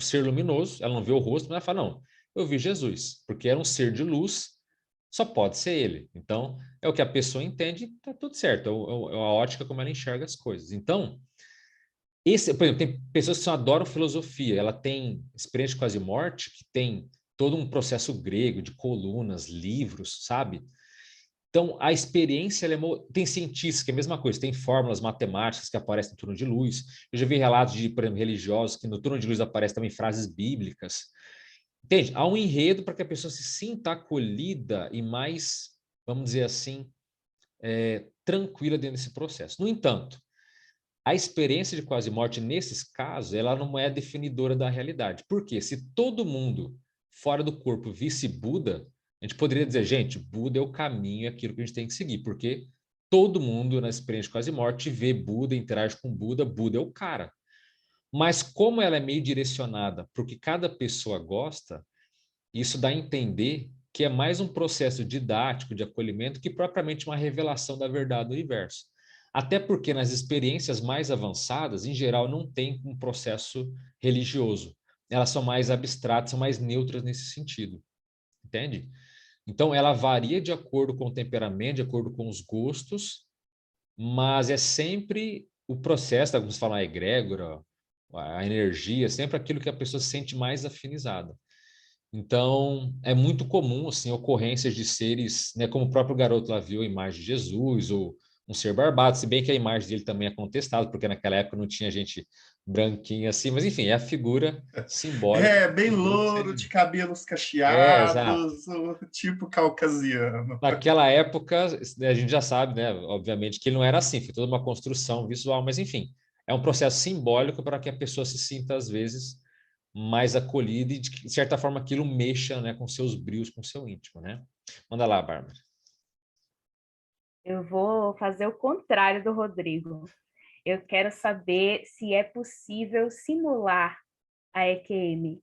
ser luminoso, ela não vê o rosto, mas ela fala, não, eu vi Jesus, porque era um ser de luz, só pode ser ele. Então, é o que a pessoa entende, tá tudo certo, é a ótica como ela enxerga as coisas. Então, por exemplo, tem pessoas que só adoram filosofia, ela tem experiência de quase morte, que tem todo um processo grego de colunas, livros, sabe? Então, a experiência, tem cientistas que é a mesma coisa, tem fórmulas matemáticas que aparecem no turno de luz. Eu já vi relatos de, por exemplo, religiosos que no turno de luz aparecem também frases bíblicas. Entende? Há um enredo para que a pessoa se sinta acolhida e mais, vamos dizer assim, tranquila dentro desse processo. No entanto, a experiência de quase morte, nesses casos, ela não é definidora da realidade. Por quê? Se todo mundo fora do corpo visse Buda, a gente poderia dizer, gente, Buda é o caminho, é aquilo que a gente tem que seguir, porque todo mundo na experiência de quase morte vê Buda, interage com Buda, Buda é o cara. Mas como ela é meio direcionada para o que cada pessoa gosta, isso dá a entender que é mais um processo didático de acolhimento que propriamente uma revelação da verdade do universo. Até porque nas experiências mais avançadas, em geral, não tem um processo religioso. Elas são mais abstratas, são mais neutras nesse sentido. Entende? Então, ela varia de acordo com o temperamento, de acordo com os gostos, mas é sempre o processo, como se fala, a egrégora, a energia, sempre aquilo que a pessoa se sente mais afinizada. Então, é muito comum, assim, ocorrências de seres, né, como o próprio garoto lá viu a imagem de Jesus, ou um ser barbado, se bem que a imagem dele também é contestada, porque naquela época não tinha gente branquinha assim, mas enfim, é a figura simbólica Bem dos outros louro, de seres. cabelos Exato. cacheados, o tipo caucasiano. Naquela época, né, a gente já sabe, né, obviamente, que ele não era assim, foi toda uma construção visual, mas enfim, é um processo simbólico para que a pessoa se sinta, às vezes, mais acolhida e, de certa forma, aquilo mexa, né, com seus brios, com seu íntimo, né? Manda lá, Bárbara. Eu vou fazer o contrário do Rodrigo. Eu quero saber se é possível simular a EQM.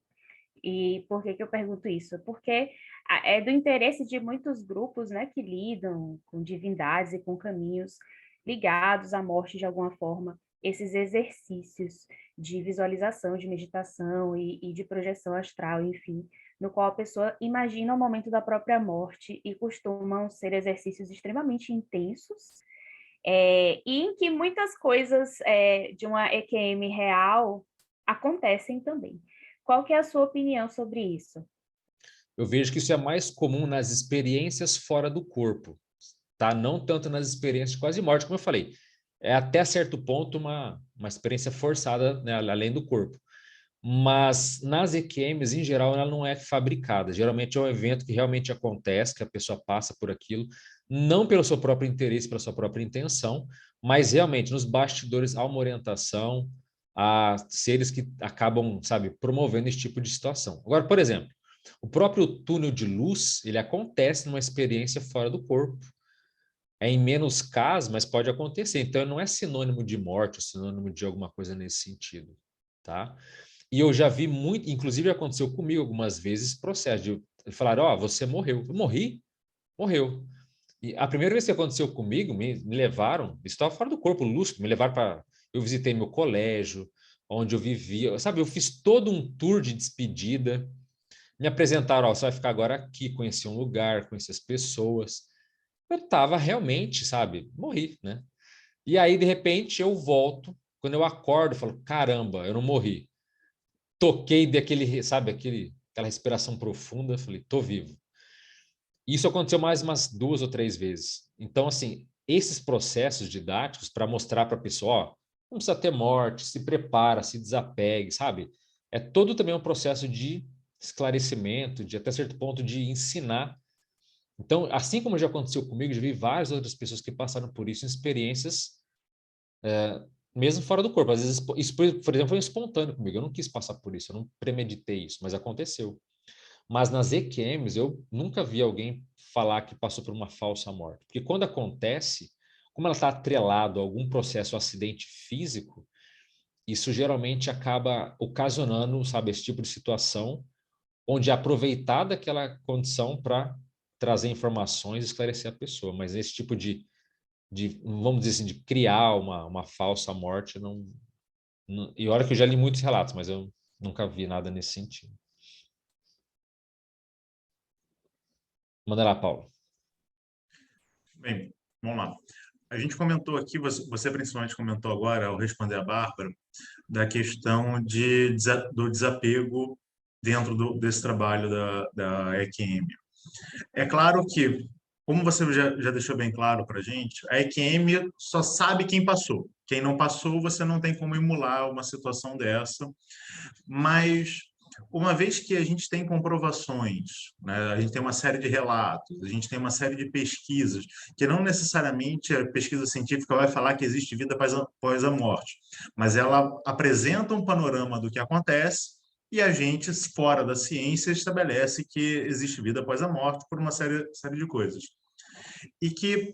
E por que que eu pergunto isso? Porque é do interesse de muitos grupos, né, que lidam com divindades e com caminhos ligados à morte de alguma forma, esses exercícios de visualização, de meditação e de projeção astral, enfim, no qual a pessoa imagina o momento da própria morte e costumam ser exercícios extremamente intensos, e em que muitas coisas de uma EQM real acontecem também. Qual que é a sua opinião sobre isso? Eu vejo que isso é mais comum nas experiências fora do corpo, tá? Não tanto nas experiências de quase morte, como eu falei. É até certo ponto uma experiência forçada, né, além do corpo. Mas nas EQMs, em geral, ela não é fabricada. Geralmente é um evento que realmente acontece, que a pessoa passa por aquilo, não pelo seu próprio interesse, pela sua própria intenção, mas realmente nos bastidores há uma orientação a seres que acabam, sabe, promovendo esse tipo de situação. Agora, por exemplo, o próprio túnel de luz, ele acontece numa experiência fora do corpo. É em menos casos, mas pode acontecer. Então, não é sinônimo de morte, ou sinônimo de alguma coisa nesse sentido, tá? E eu já vi muito, inclusive aconteceu comigo algumas vezes, processo de falar, ó, você morreu. Eu morri? Morreu. E a primeira vez que aconteceu comigo, me levaram, estava fora do corpo lúcido, me levaram para... Eu visitei meu colégio, onde eu vivia, sabe? Eu fiz todo um tour de despedida, me apresentaram, ó, você vai ficar agora aqui, conheci um lugar, conheci as pessoas. Eu estava realmente, sabe? Morri, né? E aí, de repente, eu volto, quando eu acordo, eu falo, caramba, eu não morri. Toquei daquele, sabe, aquela respiração profunda, falei, tô vivo. Isso aconteceu mais umas 2 ou 3 vezes. Então, assim, esses processos didáticos para mostrar para a pessoa, ó, não precisa ter morte, se prepara, se desapegue, sabe? É todo também um processo de esclarecimento, de até certo ponto de ensinar. Então, assim como já aconteceu comigo, já vi várias outras pessoas que passaram por isso em experiências mesmo fora do corpo. Às vezes, isso, por exemplo, foi espontâneo comigo. Eu não quis passar por isso, eu não premeditei isso, mas aconteceu. Mas nas EQMs, eu nunca vi alguém falar que passou por uma falsa morte. Porque quando acontece, como ela está atrelado a algum processo, um acidente físico, isso geralmente acaba ocasionando, sabe, esse tipo de situação, onde é aproveitada aquela condição para trazer informações e esclarecer a pessoa. Mas esse tipo vamos dizer assim, de criar uma falsa morte, e olha que eu já li muitos relatos, mas eu nunca vi nada nesse sentido. Manda lá, Paulo. Bem, vamos lá. A gente comentou aqui, você principalmente comentou agora, ao responder a Bárbara, da questão do desapego dentro desse trabalho da EQM. É claro que, como você já deixou bem claro para a gente, a EQM só sabe quem passou. Quem não passou, você não tem como emular uma situação dessa. Mas, uma vez que a gente tem comprovações, né, a gente tem uma série de relatos, a gente tem uma série de pesquisas, que não necessariamente a pesquisa científica vai falar que existe vida após a morte, mas ela apresenta um panorama do que acontece e a gente, fora da ciência, estabelece que existe vida após a morte por uma série de coisas. E que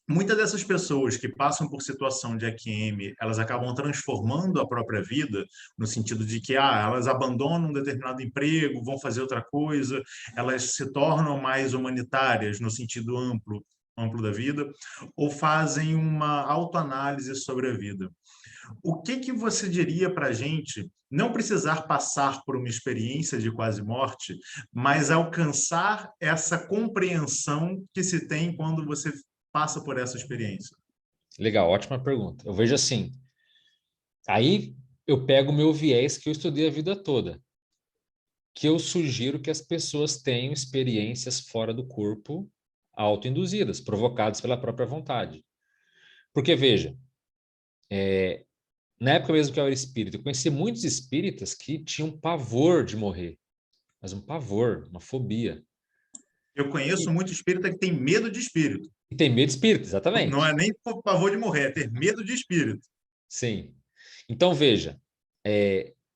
muitas dessas pessoas que passam por situação de EQM, elas acabam transformando a própria vida, no sentido de que elas abandonam um determinado emprego, vão fazer outra coisa, elas se tornam mais humanitárias no sentido amplo da vida, ou fazem uma autoanálise sobre a vida. O que você diria para a gente não precisar passar por uma experiência de quase morte, mas alcançar essa compreensão que se tem quando você passa por essa experiência? Legal, ótima pergunta. Eu vejo assim, aí eu pego o meu viés que eu estudei a vida toda, que eu sugiro que as pessoas tenham experiências fora do corpo autoinduzidas, provocadas pela própria vontade. Porque, veja, na época mesmo que eu era espírita, eu conheci muitos espíritas que tinham pavor de morrer, mas um pavor, uma fobia. Eu conheço muito espírita que tem medo de espírito. E tem medo de espírito, exatamente. Não é nem pavor de morrer, é ter medo de espírito. Sim. Então, veja,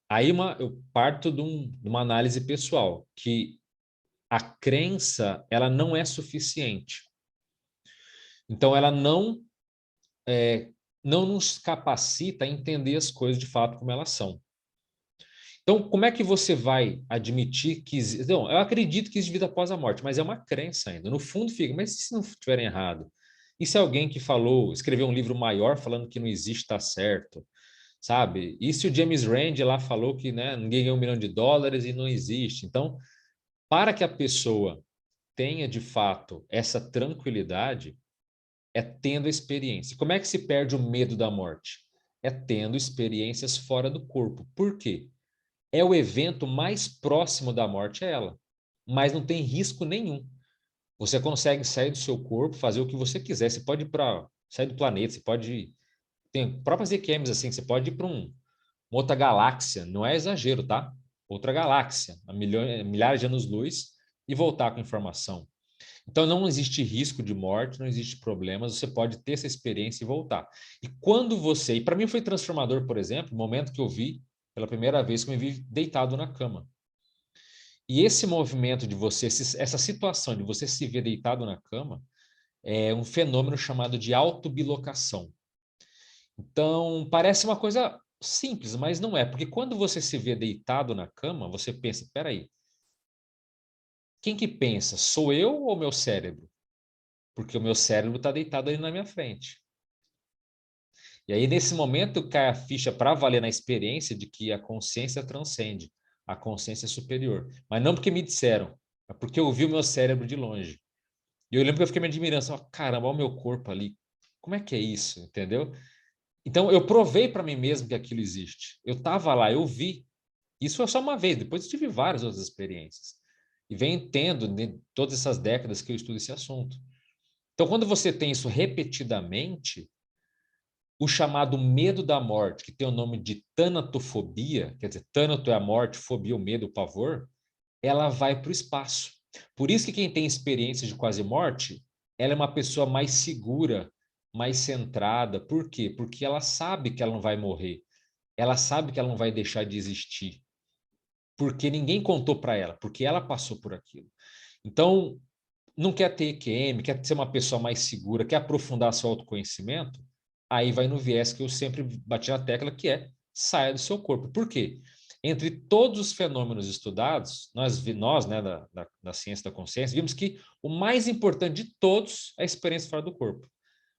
aí eu parto de uma análise pessoal, que a crença, ela não é suficiente. Então, ela não nos capacita a entender as coisas de fato como elas são. Então, como é que você vai admitir que existe... Não, eu acredito que existe vida após a morte, mas é uma crença ainda. No fundo fica, mas e se não estiverem errado? E se alguém que escreveu um livro maior falando que não existe, está certo? Sabe? E se o James Randi lá falou que, né, ninguém ganha $1 milhão e não existe? Então, para que a pessoa tenha de fato essa tranquilidade, é tendo a experiência. Como é que se perde o medo da morte? É tendo experiências fora do corpo. Por quê? É o evento mais próximo da morte, é ela. Mas não tem risco nenhum. Você consegue sair do seu corpo, fazer o que você quiser. Você pode sair do planeta, você pode... Tem próprias EQMs assim, você pode ir para uma outra galáxia, não é exagero, tá? Outra galáxia, a milhares de anos-luz, e voltar com informação. Então, não existe risco de morte, não existe problemas, você pode ter essa experiência e voltar. E quando você... E para mim foi transformador, por exemplo, o momento que eu vi, pela primeira vez, que eu me vi deitado na cama. E esse movimento de você, essa situação de você se ver deitado na cama, é um fenômeno chamado de autobilocação. Então, parece uma coisa simples, mas não é. Porque quando você se vê deitado na cama, você pensa, peraí, quem que pensa? Sou eu ou meu cérebro? Porque o meu cérebro está deitado ali na minha frente. E aí, nesse momento, cai a ficha para valer na experiência de que a consciência transcende, a consciência é superior. Mas não porque me disseram, é porque eu vi o meu cérebro de longe. E eu lembro que eu fiquei me admirando, assim, caramba, olha o meu corpo ali. Como é que é isso? Entendeu? Então, eu provei para mim mesmo que aquilo existe. Eu estava lá, eu vi. Isso foi só uma vez, depois eu tive várias outras experiências. E venho tendo todas essas décadas que eu estudo esse assunto. Então, quando você tem isso repetidamente, o chamado medo da morte, que tem o nome de tanatofobia, quer dizer, tânato é a morte, fobia, o medo, o pavor, ela vai para o espaço. Por isso que quem tem experiência de quase morte, ela é uma pessoa mais segura, mais centrada. Por quê? Porque ela sabe que ela não vai morrer. Ela sabe que ela não vai deixar de existir. Porque ninguém contou para ela, porque ela passou por aquilo. Então, não quer ter EQM, quer ser uma pessoa mais segura, quer aprofundar seu autoconhecimento, aí vai no viés que eu sempre bati na tecla, que é saia do seu corpo. Por quê? Entre todos os fenômenos estudados, nós né, da ciência da consciência, vimos que o mais importante de todos é a experiência fora do corpo.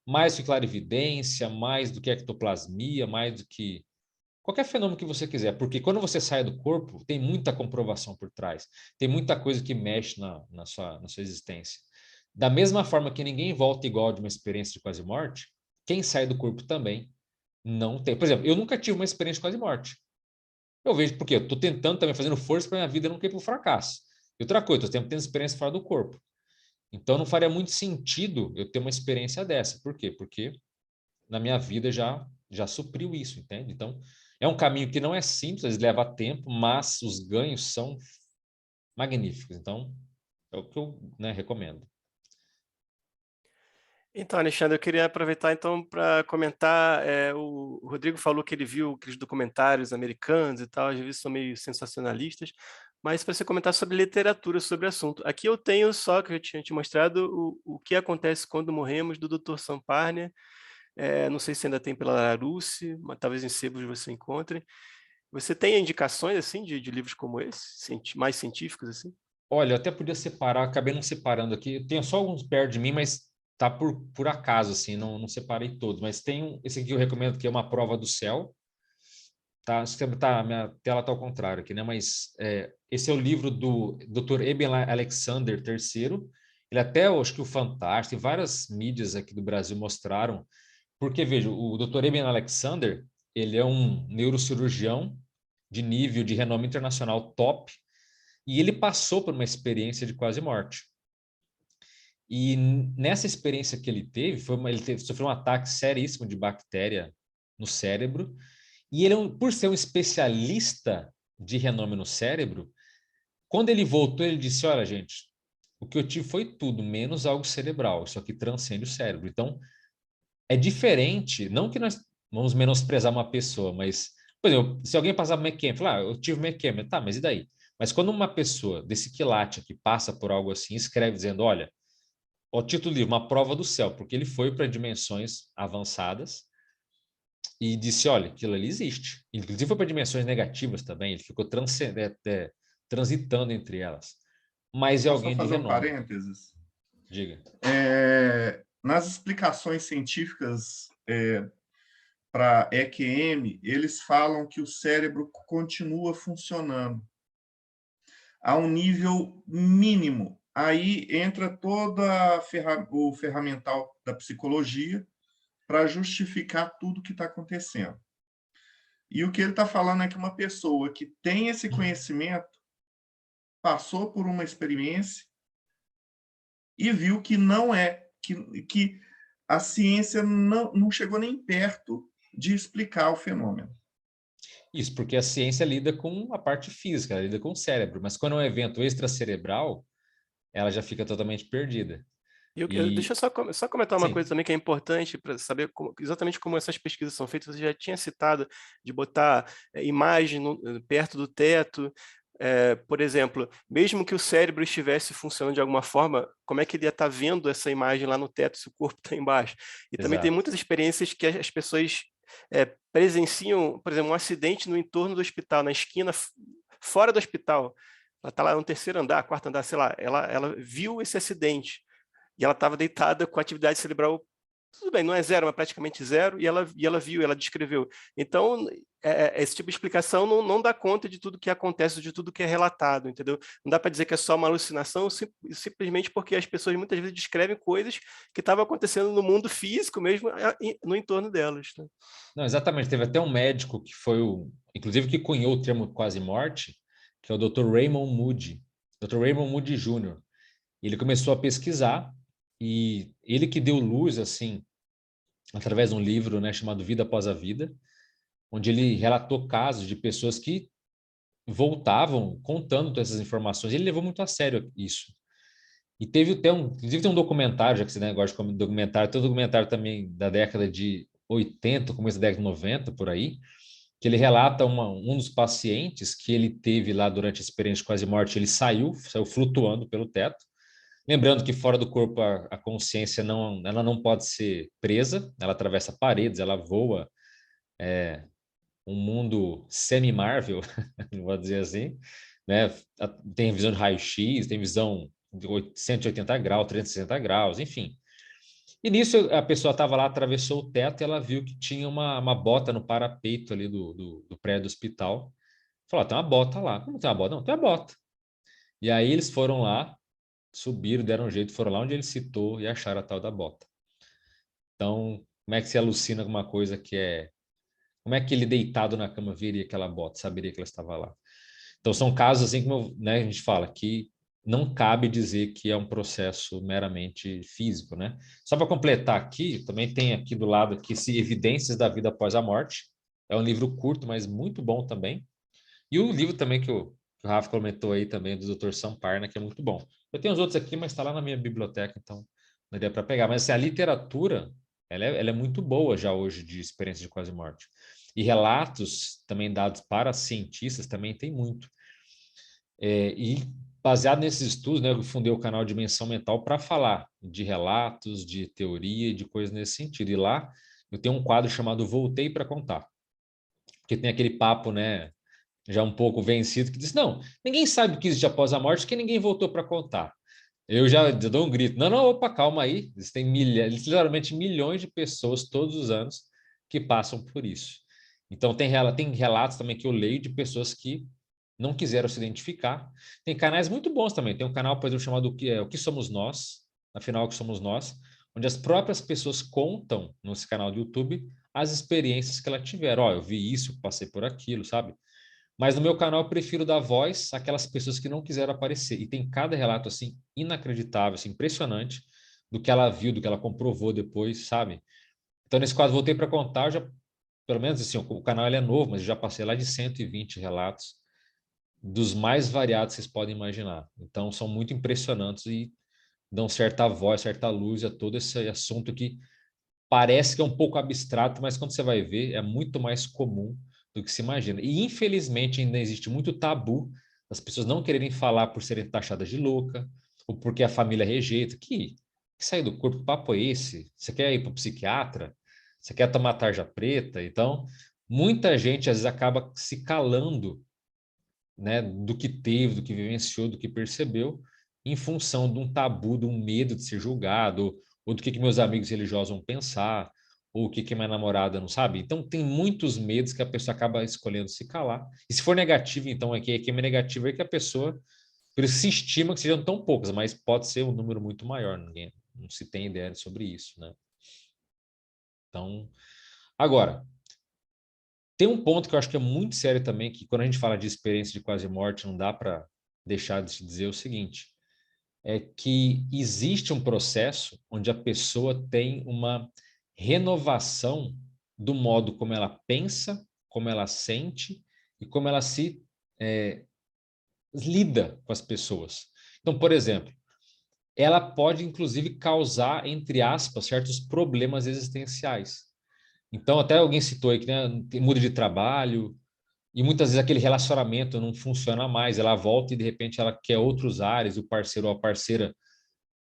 Mais do que clarividência, mais do que ectoplasmia, mais do que qualquer fenômeno que você quiser. Porque quando você sai do corpo, tem muita comprovação por trás. Tem muita coisa que mexe na sua existência. Da mesma forma que ninguém volta igual de uma experiência de quase morte, quem sai do corpo também não tem. Por exemplo, eu nunca tive uma experiência de quase morte. Eu vejo porque eu estou tentando também, fazendo força para minha vida não cair para o fracasso. E outra coisa, estou tendo experiência fora do corpo. Então, não faria muito sentido eu ter uma experiência dessa. Por quê? Porque na minha vida já supriu isso, entende? Então, é um caminho que não é simples, leva tempo, mas os ganhos são magníficos. Então, é o que eu, né, recomendo. Então, Alexandre, eu queria aproveitar então para comentar. O Rodrigo falou que ele viu aqueles documentários americanos e tal, às vezes são meio sensacionalistas, mas para você comentar sobre literatura sobre o assunto. Aqui eu tenho só, que eu tinha te mostrado, o que acontece quando morremos, do Dr. Sam Parner. Não sei se ainda tem pela Larousse, mas talvez em sebos você encontre. Você tem indicações assim de livros como esse, mais científicos assim? Olha, eu até podia separar, acabei não separando aqui. Eu tenho só alguns perto de mim, mas tá por acaso, assim, não separei todos. Mas tem esse aqui que eu recomendo, que é Uma Prova do Céu. Tá, minha tela está ao contrário aqui, né? Mas esse é o livro do Dr. Eben Alexander III. Ele até, eu acho que o Fantástico, várias mídias aqui do Brasil mostraram. Porque, veja, o Dr. Eben Alexander, ele é um neurocirurgião de nível de renome internacional top, e ele passou por uma experiência de quase morte. E nessa experiência que ele teve, sofreu um ataque seríssimo de bactéria no cérebro, e ele, por ser um especialista de renome no cérebro, quando ele voltou, ele disse, olha, gente, o que eu tive foi tudo, menos algo cerebral, isso aqui transcende o cérebro. Então, é diferente, não que nós vamos menosprezar uma pessoa, mas, por exemplo, se alguém passar por McKem, falar, eu tive McKem, tá, mas e daí? Mas quando uma pessoa desse quilate que passa por algo assim, escreve dizendo, olha, o título do livro, Uma Prova do Céu, porque ele foi para dimensões avançadas e disse, olha, aquilo ali existe. Inclusive foi para dimensões negativas também, ele ficou transitando entre elas. Mas é Posso só alguém de fazer um renome. parênteses? Diga. Nas explicações científicas para EQM, eles falam que o cérebro continua funcionando a um nível mínimo. Aí entra toda o ferramental da psicologia para justificar tudo que está acontecendo. E o que ele está falando é que uma pessoa que tem esse conhecimento passou por uma experiência e viu que não é, que a ciência não chegou nem perto de explicar o fenômeno. Isso, porque a ciência lida com a parte física, ela lida com o cérebro, mas quando é um evento extracerebral, ela já fica totalmente perdida. Deixa eu só comentar uma Sim. coisa também que é importante para saber exatamente como essas pesquisas são feitas. Você já tinha citado de botar imagem perto do teto. Por exemplo, mesmo que o cérebro estivesse funcionando de alguma forma, como é que ele ia estar vendo essa imagem lá no teto se o corpo está embaixo? E também tem muitas experiências que as pessoas presenciam, por exemplo, um acidente no entorno do hospital, na esquina, fora do hospital. Ela está lá no terceiro andar, quarto andar, sei lá. Ela viu esse acidente. E ela estava deitada com atividade cerebral, tudo bem, não é zero, mas praticamente zero, e ela viu, ela descreveu. Então, esse tipo de explicação não dá conta de tudo que acontece, de tudo que é relatado, entendeu? Não dá para dizer que é só uma alucinação, simplesmente porque as pessoas muitas vezes descrevem coisas que estavam acontecendo no mundo físico mesmo, no entorno delas. Né? Não, exatamente. Teve até um médico que foi inclusive, que cunhou o termo quase morte, que é o Dr. Raymond Moody, Dr. Raymond Moody Jr. Ele começou a pesquisar e ele que deu luz, assim, através de um livro, né, chamado Vida Após a Vida, onde ele relatou casos de pessoas que voltavam contando todas essas informações. Ele levou muito a sério isso. E teve até inclusive tem um documentário, já que você negócio de documentário, tem um documentário também da década de 80, começo da década de 90, por aí, que ele relata um dos pacientes que ele teve lá durante a experiência de quase morte, ele saiu flutuando pelo teto. Lembrando que fora do corpo a consciência ela não pode ser presa, ela atravessa paredes, ela voa um mundo semi-Marvel, vou dizer assim, né? Tem visão de raio-x, tem visão de 180 graus, 360 graus, enfim. E nisso a pessoa estava lá, atravessou o teto e ela viu que tinha uma bota no parapeito ali do prédio do hospital. Falou, tem uma bota lá. Como tem uma bota? Não, tem uma bota. E aí eles foram lá, subiram, deram um jeito, foram lá onde ele citou e acharam a tal da bota. Então, como é que se alucina com uma coisa que é... Como é que ele deitado na cama viria aquela bota, saberia que ela estava lá? Então, são casos assim, como né, a gente fala, que não cabe dizer que é um processo meramente físico, né? Só para completar aqui, também tem aqui do lado aqui, Evidências da Vida Após a Morte. É um livro curto, mas muito bom também. E o livro também que o Rafa comentou aí também, do Dr. Samparna, que é muito bom. Eu tenho os outros aqui, mas está lá na minha biblioteca, então não daria para pegar. Mas assim, a literatura, ela é muito boa já hoje de experiência de quase morte. E relatos também dados para cientistas também tem muito. E baseado nesses estudos, né, eu fundei o canal Dimensão Mental para falar de relatos, de teoria e de coisas nesse sentido. E lá eu tenho um quadro chamado Voltei para Contar. Porque tem aquele papo, né, já um pouco vencido, que diz, não, ninguém sabe o que existe após a morte, porque ninguém voltou para contar. Eu já dou um grito, não, opa, calma aí, existem literalmente milhões de pessoas todos os anos que passam por isso. Então, tem relatos também que eu leio de pessoas que não quiseram se identificar. Tem canais muito bons também, tem um canal, por exemplo, chamado O Que Somos Nós, afinal, O Que Somos Nós, onde as próprias pessoas contam nesse canal do YouTube as experiências que ela tiveram. Ó, eu vi isso, passei por aquilo, sabe? Mas no meu canal eu prefiro dar voz àquelas pessoas que não quiseram aparecer. E tem cada relato assim inacreditável, assim, impressionante do que ela viu, do que ela comprovou depois, sabe? Então nesse quadro Voltei para Contar, já pelo menos assim, o canal ele é novo, mas eu já passei lá de 120 relatos dos mais variados que vocês podem imaginar. Então são muito impressionantes e dão certa voz, certa luz a todo esse assunto que parece que é um pouco abstrato, mas quando você vai ver, é muito mais comum do que se imagina. E, infelizmente, ainda existe muito tabu das pessoas não quererem falar por serem taxadas de louca, ou porque a família rejeita. Que sair do corpo, que papo é esse? Você quer ir para o psiquiatra? Você quer tomar tarja preta? Então, muita gente, às vezes, acaba se calando, né, do que teve, do que vivenciou, do que percebeu, em função de um tabu, de um medo de ser julgado, ou do que meus amigos religiosos vão pensar, ou o que minha namorada não sabe. Então, tem muitos medos que a pessoa acaba escolhendo se calar. E se for negativo, então, é que é negativo é que a pessoa, por isso se estima que sejam tão poucas, mas pode ser um número muito maior, ninguém não se tem ideia sobre isso, né? Então, agora, tem um ponto que eu acho que é muito sério também, que quando a gente fala de experiência de quase morte, não dá para deixar de se dizer o seguinte, é que existe um processo onde a pessoa tem uma renovação do modo como ela pensa, como ela sente e como ela se lida com as pessoas. Então, por exemplo, ela pode inclusive causar, entre aspas, certos problemas existenciais. Então, até alguém citou aí que né, muda de trabalho, e muitas vezes aquele relacionamento não funciona mais, ela volta e de repente ela quer outros ares, o parceiro ou a parceira,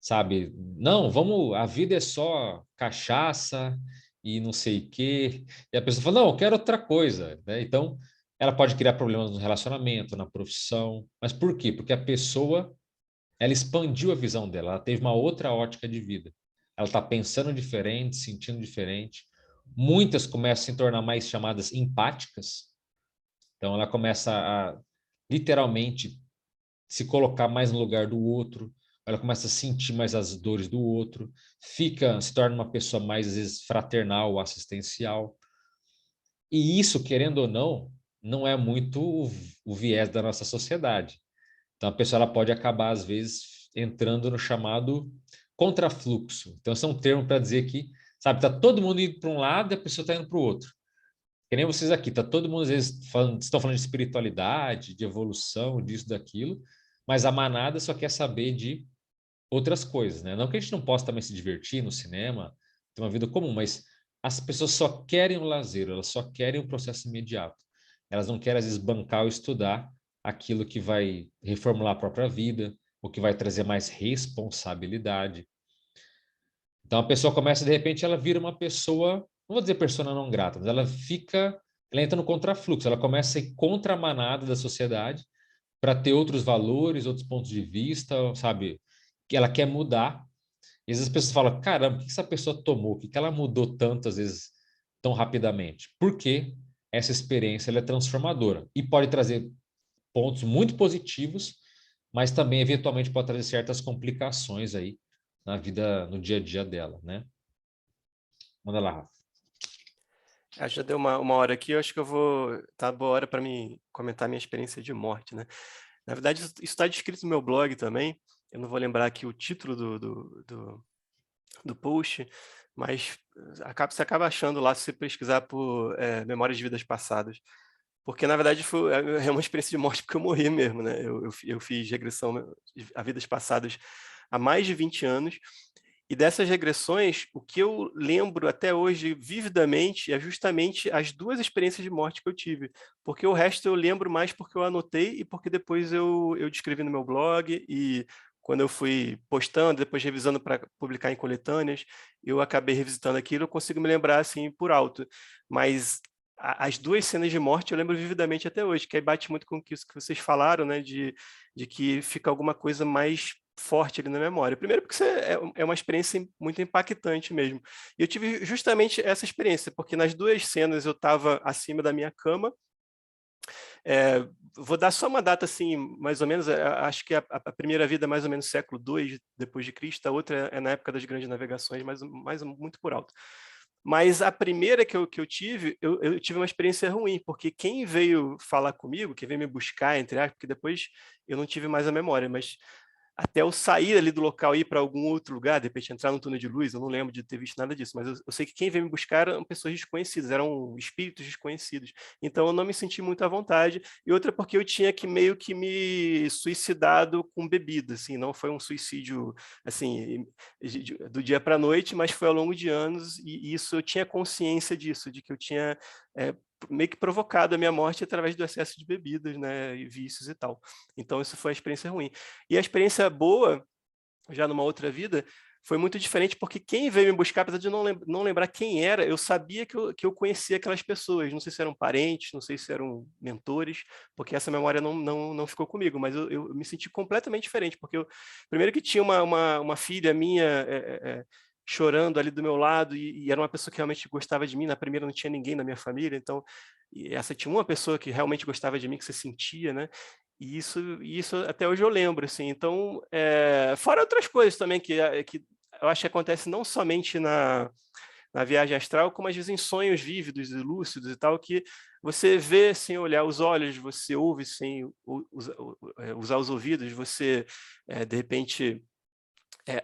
sabe? Não, vamos, a vida é só cachaça e não sei o quê. E a pessoa fala, não, eu quero outra coisa, né? Então, ela pode criar problemas no relacionamento, na profissão. Mas por quê? Porque a pessoa, ela expandiu a visão dela, ela teve uma outra ótica de vida. Ela está pensando diferente, sentindo diferente. Muitas começam a se tornar mais chamadas empáticas, então, ela começa a literalmente se colocar mais no lugar do outro, ela começa a sentir mais as dores do outro, se torna uma pessoa mais, às vezes, fraternal, assistencial. E isso, querendo ou não, não é muito o viés da nossa sociedade. Então, a pessoa ela pode acabar, às vezes, entrando no chamado contrafluxo. Então, esse é um termo para dizer que, sabe, está todo mundo indo para um lado e a pessoa está indo para o outro. Que nem vocês aqui, tá todo mundo às vezes estão falando de espiritualidade, de evolução, disso, daquilo, mas a manada só quer saber de outras coisas, né? Não que a gente não possa também se divertir no cinema, ter uma vida comum, mas as pessoas só querem o lazer, elas só querem o processo imediato. Elas não querem, às vezes, bancar ou estudar aquilo que vai reformular a própria vida, ou que vai trazer mais responsabilidade. Então, a pessoa começa, de repente, ela vira uma pessoa, não vou dizer persona não grata, mas ela fica ela entra no contrafluxo, ela começa a ir contra a manada da sociedade para ter outros valores, outros pontos de vista, sabe? Que ela quer mudar. E às vezes as pessoas falam, caramba, o que essa pessoa tomou? O que ela mudou tanto, às vezes, tão rapidamente? Porque essa experiência ela é transformadora e pode trazer pontos muito positivos, mas também, eventualmente, pode trazer certas complicações aí na vida, no dia a dia dela, né? Manda lá, Rafa. Já deu uma hora aqui, eu acho que eu vou... Tá boa hora para mim comentar minha experiência de morte, né? Na verdade, isso está descrito no meu blog também. Eu não vou lembrar aqui o título do post, mas você acaba achando lá se você pesquisar por memórias de vidas passadas. Porque, na verdade, é uma experiência de morte porque eu morri mesmo, né? Eu fiz regressão a vidas passadas há mais de 20 anos. E dessas regressões, o que eu lembro até hoje vividamente é justamente as duas experiências de morte que eu tive. Porque o resto eu lembro mais porque eu anotei e porque depois eu descrevi no meu blog e quando eu fui postando, depois revisando para publicar em coletâneas, eu acabei revisitando aquilo, eu consigo me lembrar assim por alto. Mas as duas cenas de morte eu lembro vividamente até hoje, que aí bate muito com isso que vocês falaram, né, de que fica alguma coisa mais forte ali na memória. Primeiro porque é uma experiência muito impactante mesmo. E eu tive justamente essa experiência, porque nas duas cenas eu estava acima da minha cama. Vou dar só uma data assim, mais ou menos, acho que a primeira vida é mais ou menos século II depois de Cristo, a outra é na época das grandes navegações, mas muito por alto. Mas a primeira que eu tive, eu tive uma experiência ruim, porque quem veio falar comigo, quem veio me buscar, entre aspas, porque depois eu não tive mais a memória, mas até eu sair ali do local e ir para algum outro lugar, de repente entrar no túnel de luz, eu não lembro de ter visto nada disso, mas eu sei que quem veio me buscar eram pessoas desconhecidas, eram espíritos desconhecidos. Então eu não me senti muito à vontade. E outra porque eu tinha que meio que me suicidado com bebida, assim, não foi um suicídio assim do dia para a noite, mas foi ao longo de anos e isso eu tinha consciência disso, de que eu tinha meio que provocado a minha morte através do excesso de bebidas, né, e vícios e tal. Então isso foi a experiência ruim. E a experiência boa, já numa outra vida, foi muito diferente porque quem veio me buscar, apesar de não lembrar quem era, eu sabia que eu conhecia aquelas pessoas. Não sei se eram parentes, não sei se eram mentores, porque essa memória não ficou comigo, mas eu me senti completamente diferente, porque primeiro que tinha uma filha minha chorando ali do meu lado e era uma pessoa que realmente gostava de mim. Na primeira não tinha ninguém na minha família, então e essa tinha uma pessoa que realmente gostava de mim, que você sentia, né? E isso até hoje eu lembro, assim. Então, fora outras coisas também que eu acho que acontece não somente na viagem astral, como às vezes em sonhos vívidos e lúcidos e tal, que você vê sem olhar os olhos, você ouve sem usar os ouvidos, você, de repente,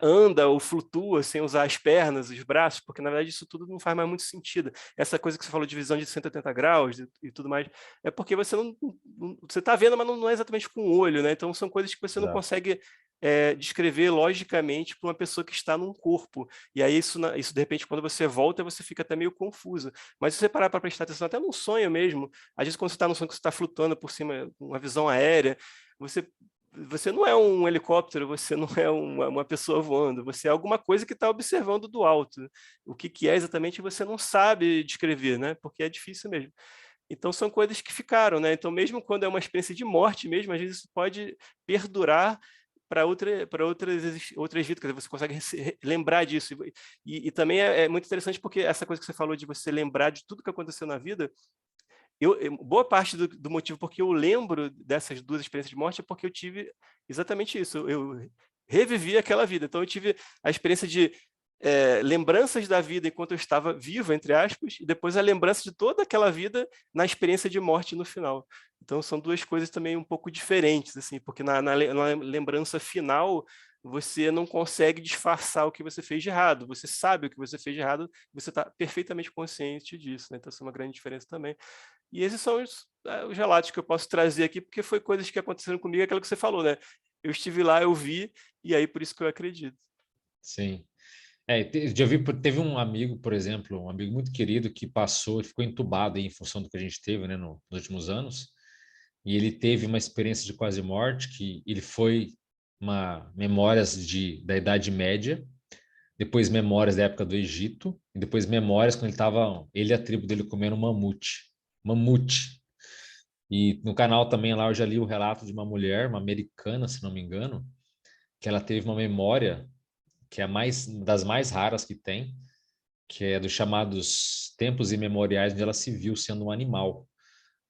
anda ou flutua sem usar as pernas, os braços, porque na verdade isso tudo não faz mais muito sentido. Essa coisa que você falou de visão de 180 graus e tudo mais, é porque você você está vendo, mas não é exatamente com o olho, né? Então são coisas que você não consegue descrever logicamente para uma pessoa que está num corpo. E aí isso de repente quando você volta você fica até meio confuso. Mas se você parar para prestar atenção até num sonho mesmo, às vezes quando você está num sonho que você está flutuando por cima, uma visão aérea, você não é um helicóptero, você não é uma pessoa voando, você é alguma coisa que está observando do alto. O que é exatamente você não sabe descrever, né? Porque é difícil mesmo. Então são coisas que ficaram, né? Então mesmo quando é uma experiência de morte mesmo, às vezes isso pode perdurar para outras vidas, quer dizer, você consegue lembrar disso. E também é muito interessante porque essa coisa que você falou de você lembrar de tudo que aconteceu na vida, boa parte do motivo porque eu lembro dessas duas experiências de morte é porque eu tive exatamente isso. Eu revivi aquela vida. Então, eu tive a experiência de lembranças da vida enquanto eu estava vivo, entre aspas, e depois a lembrança de toda aquela vida na experiência de morte no final. Então, são duas coisas também um pouco diferentes, assim, porque na lembrança final você não consegue disfarçar o que você fez de errado. Você sabe o que você fez de errado, você está perfeitamente consciente disso, né? Então, isso é uma grande diferença também. E esses são os relatos que eu posso trazer aqui, porque foi coisas que aconteceram comigo, aquilo que você falou, né? Eu estive lá, eu vi, e aí por isso que eu acredito. Sim. Já vi, teve um amigo, por exemplo, um amigo muito querido que passou e ficou entubado aí, em função do que a gente teve, né, nos últimos anos, e ele teve uma experiência de quase morte, que ele foi memórias da Idade Média, depois memórias da época do Egito, e depois memórias quando ele e a tribo dele comendo mamute. Mamute. E no canal também lá eu já li o relato de uma mulher, uma americana, se não me engano, que ela teve uma memória que é das mais raras que tem, que é dos chamados tempos imemoriais, onde ela se viu sendo um animal.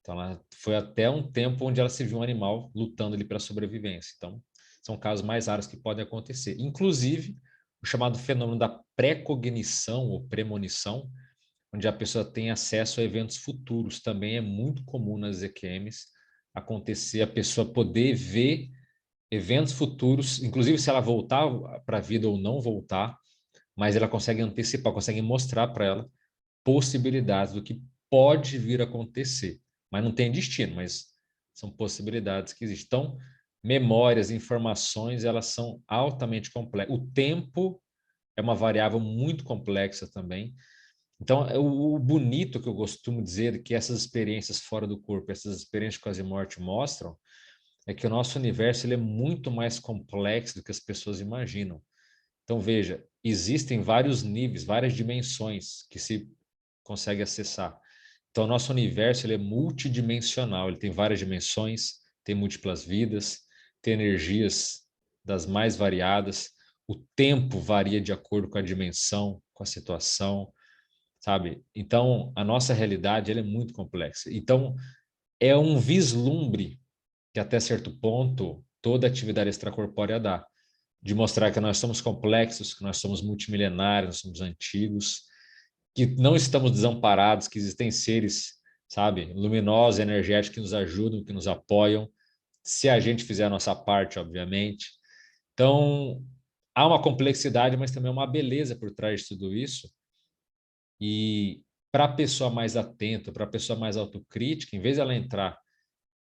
Então, ela foi até um tempo onde ela se viu um animal lutando ali pela sobrevivência. Então, são casos mais raros que podem acontecer. Inclusive, o chamado fenômeno da precognição ou premonição, onde a pessoa tem acesso a eventos futuros, também é muito comum nas EQMs acontecer, a pessoa poder ver eventos futuros, inclusive se ela voltar para a vida ou não voltar, mas ela consegue antecipar, consegue mostrar para ela possibilidades do que pode vir a acontecer. Mas não tem destino, mas são possibilidades que existem. Então, memórias, informações, elas são altamente complexas. O tempo é uma variável muito complexa também. Então, o bonito que eu costumo dizer que essas experiências fora do corpo, essas experiências quase morte mostram, é que o nosso universo ele é muito mais complexo do que as pessoas imaginam. Então, veja, existem vários níveis, várias dimensões que se consegue acessar. Então, o nosso universo ele é multidimensional, ele tem várias dimensões, tem múltiplas vidas, tem energias das mais variadas, o tempo varia de acordo com a dimensão, com a situação, sabe? Então, a nossa realidade ela é muito complexa. Então, é um vislumbre que até certo ponto toda atividade extracorpórea dá, de mostrar que nós somos complexos, que nós somos multimilenários, nós somos antigos, que não estamos desamparados, que existem seres, sabe, luminosos, energéticos que nos ajudam, que nos apoiam, se a gente fizer a nossa parte, obviamente. Então, há uma complexidade, mas também uma beleza por trás de tudo isso. E para a pessoa mais atenta, para a pessoa mais autocrítica, em vez de ela entrar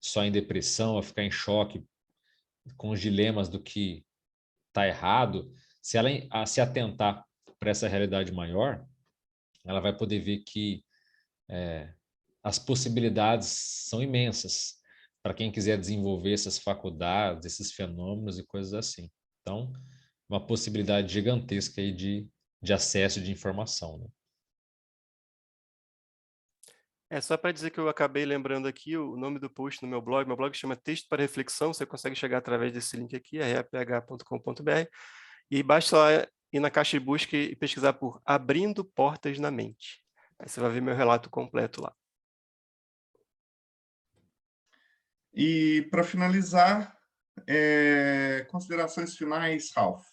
só em depressão, ou ficar em choque com os dilemas do que está errado, se ela se atentar para essa realidade maior, ela vai poder ver que as possibilidades são imensas para quem quiser desenvolver essas faculdades, esses fenômenos e coisas assim. Então, uma possibilidade gigantesca aí de acesso de informação, né? Só para dizer que eu acabei lembrando aqui o nome do post no meu blog chama Texto para Reflexão, você consegue chegar através desse link aqui, raph.com.br, e basta lá ir na caixa de busca e pesquisar por Abrindo Portas na Mente. Aí você vai ver meu relato completo lá. E, para finalizar, considerações finais, Ralph.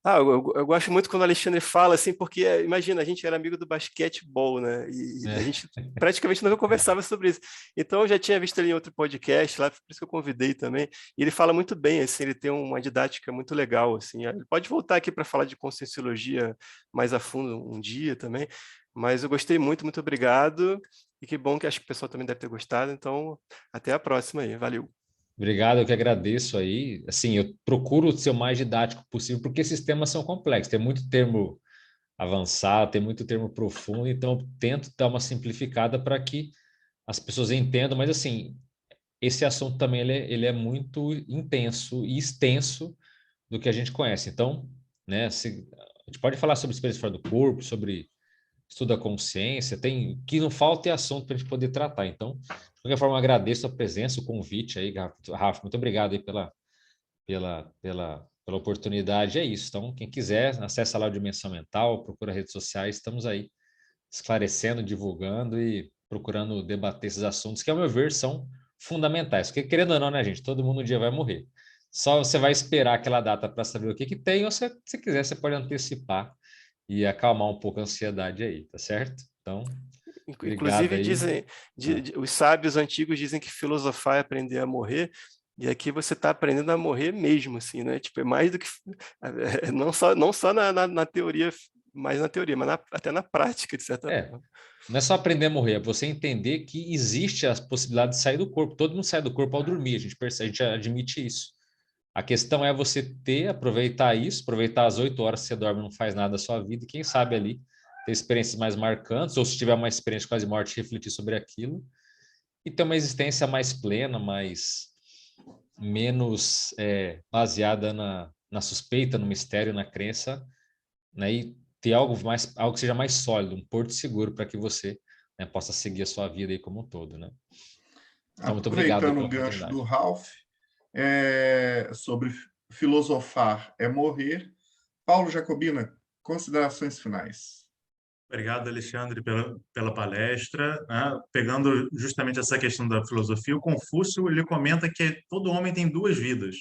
Eu gosto muito quando o Alexandre fala, assim, porque, imagina, a gente era amigo do basquetebol, né? E a gente praticamente nunca conversava sobre isso. Então, eu já tinha visto ele em outro podcast lá, por isso que eu convidei também. E ele fala muito bem, assim, ele tem uma didática muito legal, assim. Ele pode voltar aqui para falar de conscienciologia mais a fundo um dia também. Mas eu gostei muito, muito obrigado. E que bom que acho que o pessoal também deve ter gostado. Então, até a próxima aí. Valeu. Obrigado, eu que agradeço aí. Assim, eu procuro ser o mais didático possível, porque esses temas são complexos, tem muito termo avançado, tem muito termo profundo, então eu tento dar uma simplificada para que as pessoas entendam, mas assim, esse assunto também ele é muito intenso e extenso do que a gente conhece. Então, né, a gente pode falar sobre experiência fora do corpo, sobre estudo da consciência, tem que não falta é assunto para a gente poder tratar. Então, de qualquer forma, eu agradeço a presença, o convite aí, Rafa, muito obrigado aí pela oportunidade. É isso. Então, quem quiser, acessa lá o Dimensão Mental, procura redes sociais, estamos aí esclarecendo, divulgando e procurando debater esses assuntos que, ao meu ver, são fundamentais. Porque, querendo ou não, né, gente, todo mundo um dia vai morrer. Só você vai esperar aquela data para saber o que tem, ou se quiser, você pode antecipar e acalmar um pouco a ansiedade aí, tá certo? Então, obrigado Inclusive, aí. dizem, os sábios antigos dizem que filosofar é aprender a morrer, e aqui você está aprendendo a morrer mesmo, assim, né? Tipo, é mais do que não só na teoria, mais na teoria, mas até na prática, de certa forma. Não é só aprender a morrer, é você entender que existe a possibilidade de sair do corpo. Todo mundo sai do corpo ao dormir, a gente percebe, a gente admite isso. A questão é você aproveitar isso, aproveitar as 8 horas que você dorme e não faz nada da sua vida, e quem sabe ali ter experiências mais marcantes, ou se tiver uma experiência quase morte, refletir sobre aquilo, e ter uma existência mais plena, menos baseada na suspeita, no mistério, na crença, né? E ter algo que seja mais sólido, um porto seguro para que você, né, possa seguir a sua vida aí como um todo, né? Então, muito obrigado aí Aproveitando pela o gancho do oportunidade. Ralph, sobre filosofar é morrer. Paulo Jacobina, considerações finais. Obrigado, Alexandre, pela palestra, né? Pegando justamente essa questão da filosofia, o Confúcio ele comenta que todo homem tem duas vidas,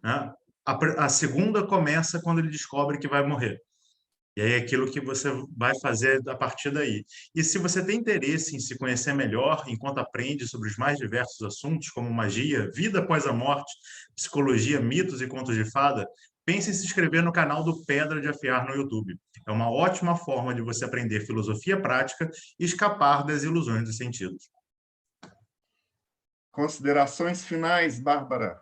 né? A segunda começa quando ele descobre que vai morrer. E aí é aquilo que você vai fazer a partir daí. E se você tem interesse em se conhecer melhor, enquanto aprende sobre os mais diversos assuntos, como magia, vida após a morte, psicologia, mitos e contos de fada, pense em se inscrever no canal do Pedra de Afiar no YouTube. É uma ótima forma de você aprender filosofia prática e escapar das ilusões dos sentidos. Considerações finais, Bárbara.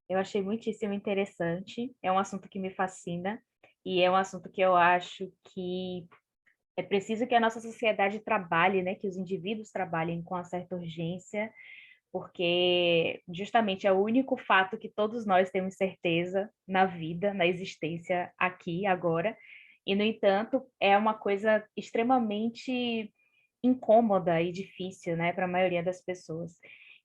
Eu achei muitíssimo interessante, é um assunto que me fascina e é um assunto que eu acho que é preciso que a nossa sociedade trabalhe, né, que os indivíduos trabalhem com uma certa urgência, porque justamente é o único fato que todos nós temos certeza na vida, na existência aqui, agora, e, no entanto, é uma coisa extremamente incômoda e difícil, né, para a maioria das pessoas.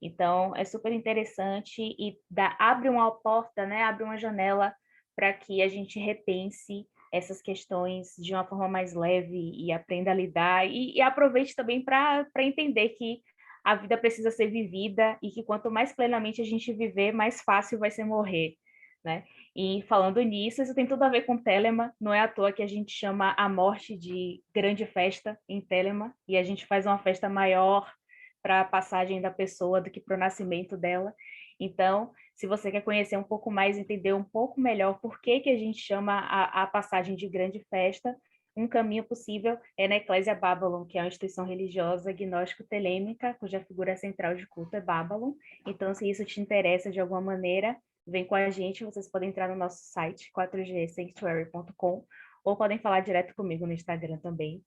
Então, é super interessante e abre uma porta, né, abre uma janela para que a gente repense essas questões de uma forma mais leve e aprenda a lidar e aproveite também para entender que a vida precisa ser vivida e que quanto mais plenamente a gente viver, mais fácil vai ser morrer, né? E falando nisso, isso tem tudo a ver com Telema, não é à toa que a gente chama a morte de grande festa em Telema, e a gente faz uma festa maior para a passagem da pessoa do que para o nascimento dela. Então, se você quer conhecer um pouco mais, entender um pouco melhor por que a gente chama a passagem de grande festa, um caminho possível é na Eclésia Babylon, que é uma instituição religiosa gnóstico-telêmica, cuja figura central de culto é Babylon. Então, se isso te interessa de alguma maneira, vem com a gente, vocês podem entrar no nosso site, 4gsanctuary.com, ou podem falar direto comigo no Instagram também,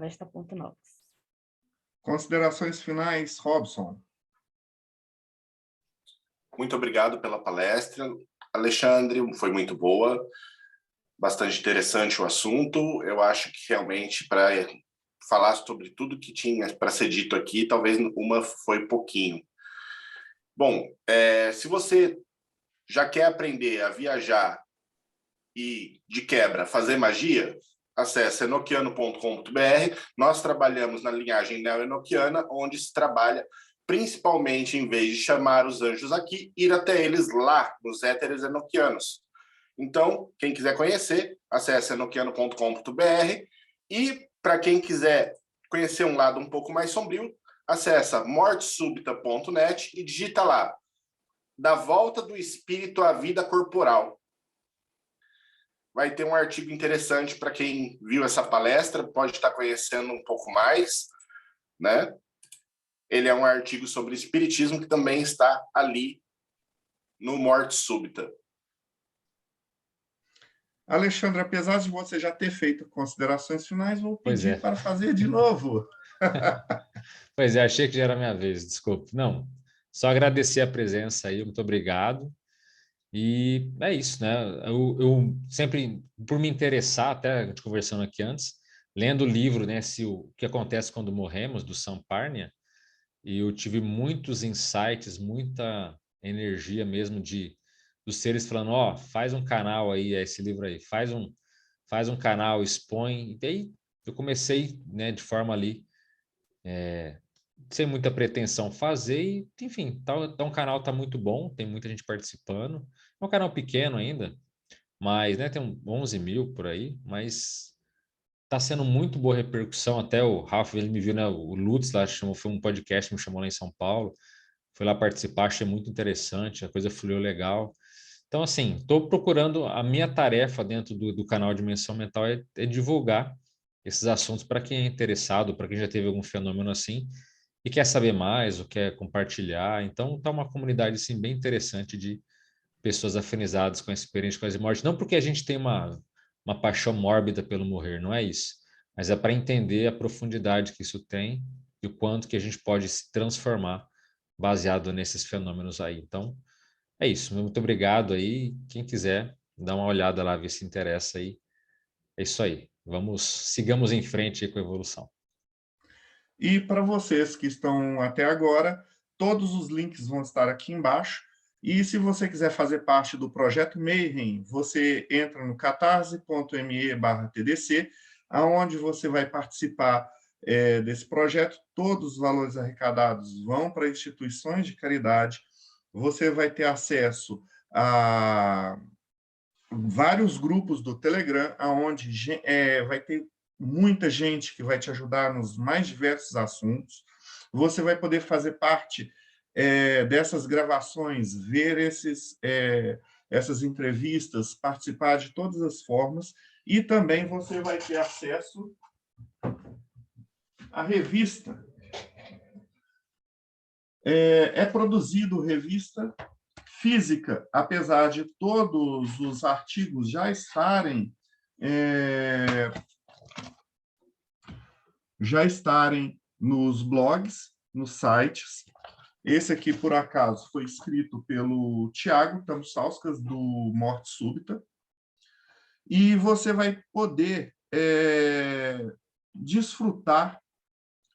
@vesta.nox. Considerações finais, Robson. Muito obrigado pela palestra, Alexandre, foi muito boa, bastante interessante o assunto. Eu acho que realmente para falar sobre tudo que tinha para ser dito aqui, talvez uma foi pouquinho. Bom, se você já quer aprender a viajar e, de quebra, fazer magia, acesse enoquiano.com.br. Nós trabalhamos na linhagem neo-enoquiana, onde se trabalha principalmente, em vez de chamar os anjos aqui, ir até eles lá, nos éteres enoquianos. Então, quem quiser conhecer, acesse enoquiano.com.br. E, para quem quiser conhecer um lado um pouco mais sombrio, acessa mortesubita.net e digita lá, da volta do espírito à vida corporal. Vai ter um artigo interessante para quem viu essa palestra, pode estar conhecendo um pouco mais, né? Ele é um artigo sobre espiritismo que também está ali no Morte Súbita. Alexandre, apesar de você já ter feito considerações finais, vou Pois pedir é. para fazer de novo. Pois é, achei que já era minha vez, desculpe. Não, só agradecer a presença aí, muito obrigado. E é isso, né? Eu sempre, por me interessar, até a gente conversando aqui antes, lendo o livro, né, o que acontece quando morremos, do Sam Parnia, e eu tive muitos insights, muita energia mesmo dos seres falando, ó, faz um canal aí, esse livro aí, faz um canal, expõe. E aí eu comecei, né, de forma ali, sem muita pretensão fazer e, enfim, um canal tá muito bom, tem muita gente participando. É um canal pequeno ainda, mas, né, tem 11 mil por aí, mas tá sendo muito boa repercussão. Até o Ralph, ele me viu, né, o Lutz lá, foi um podcast, me chamou lá em São Paulo, fui lá participar, achei muito interessante, a coisa fluiu legal. Então, assim, estou procurando, a minha tarefa dentro do canal Dimensão Mental é divulgar esses assuntos para quem é interessado, para quem já teve algum fenômeno assim, e quer saber mais, ou quer compartilhar. Então, tá uma comunidade assim, bem interessante de pessoas afinizadas com a experiência de quase morte. Não porque a gente tem uma paixão mórbida pelo morrer, não é isso. Mas é para entender a profundidade que isso tem e o quanto que a gente pode se transformar baseado nesses fenômenos aí. Então, é isso. Muito obrigado aí. Quem quiser, dá uma olhada lá, ver se interessa aí. É isso aí. Sigamos em frente com a evolução. E para vocês que estão até agora, todos os links vão estar aqui embaixo. E se você quiser fazer parte do Projeto Mayhem, você entra no catarse.me/TDC, aonde você vai participar desse projeto. Todos os valores arrecadados vão para instituições de caridade. Você vai ter acesso a vários grupos do Telegram, aonde vai ter muita gente que vai te ajudar nos mais diversos assuntos. Você vai poder fazer parte dessas gravações, ver essas entrevistas, participar de todas as formas, e também você vai ter acesso à revista. É produzido revista física, apesar de todos os artigos já estarem nos blogs, nos sites. Esse aqui, por acaso, foi escrito pelo Tiago Tamussauskas, do Morte Súbita. E você vai poder desfrutar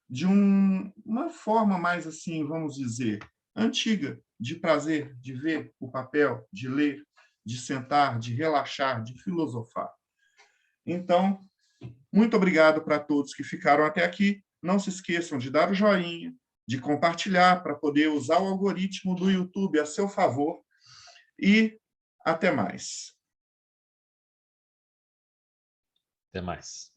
de uma forma mais, assim, vamos dizer, antiga, de prazer, de ver o papel, de ler, de sentar, de relaxar, de filosofar. Então, muito obrigado para todos que ficaram até aqui. Não se esqueçam de dar o joinha, de compartilhar para poder usar o algoritmo do YouTube a seu favor. E até mais. Até mais.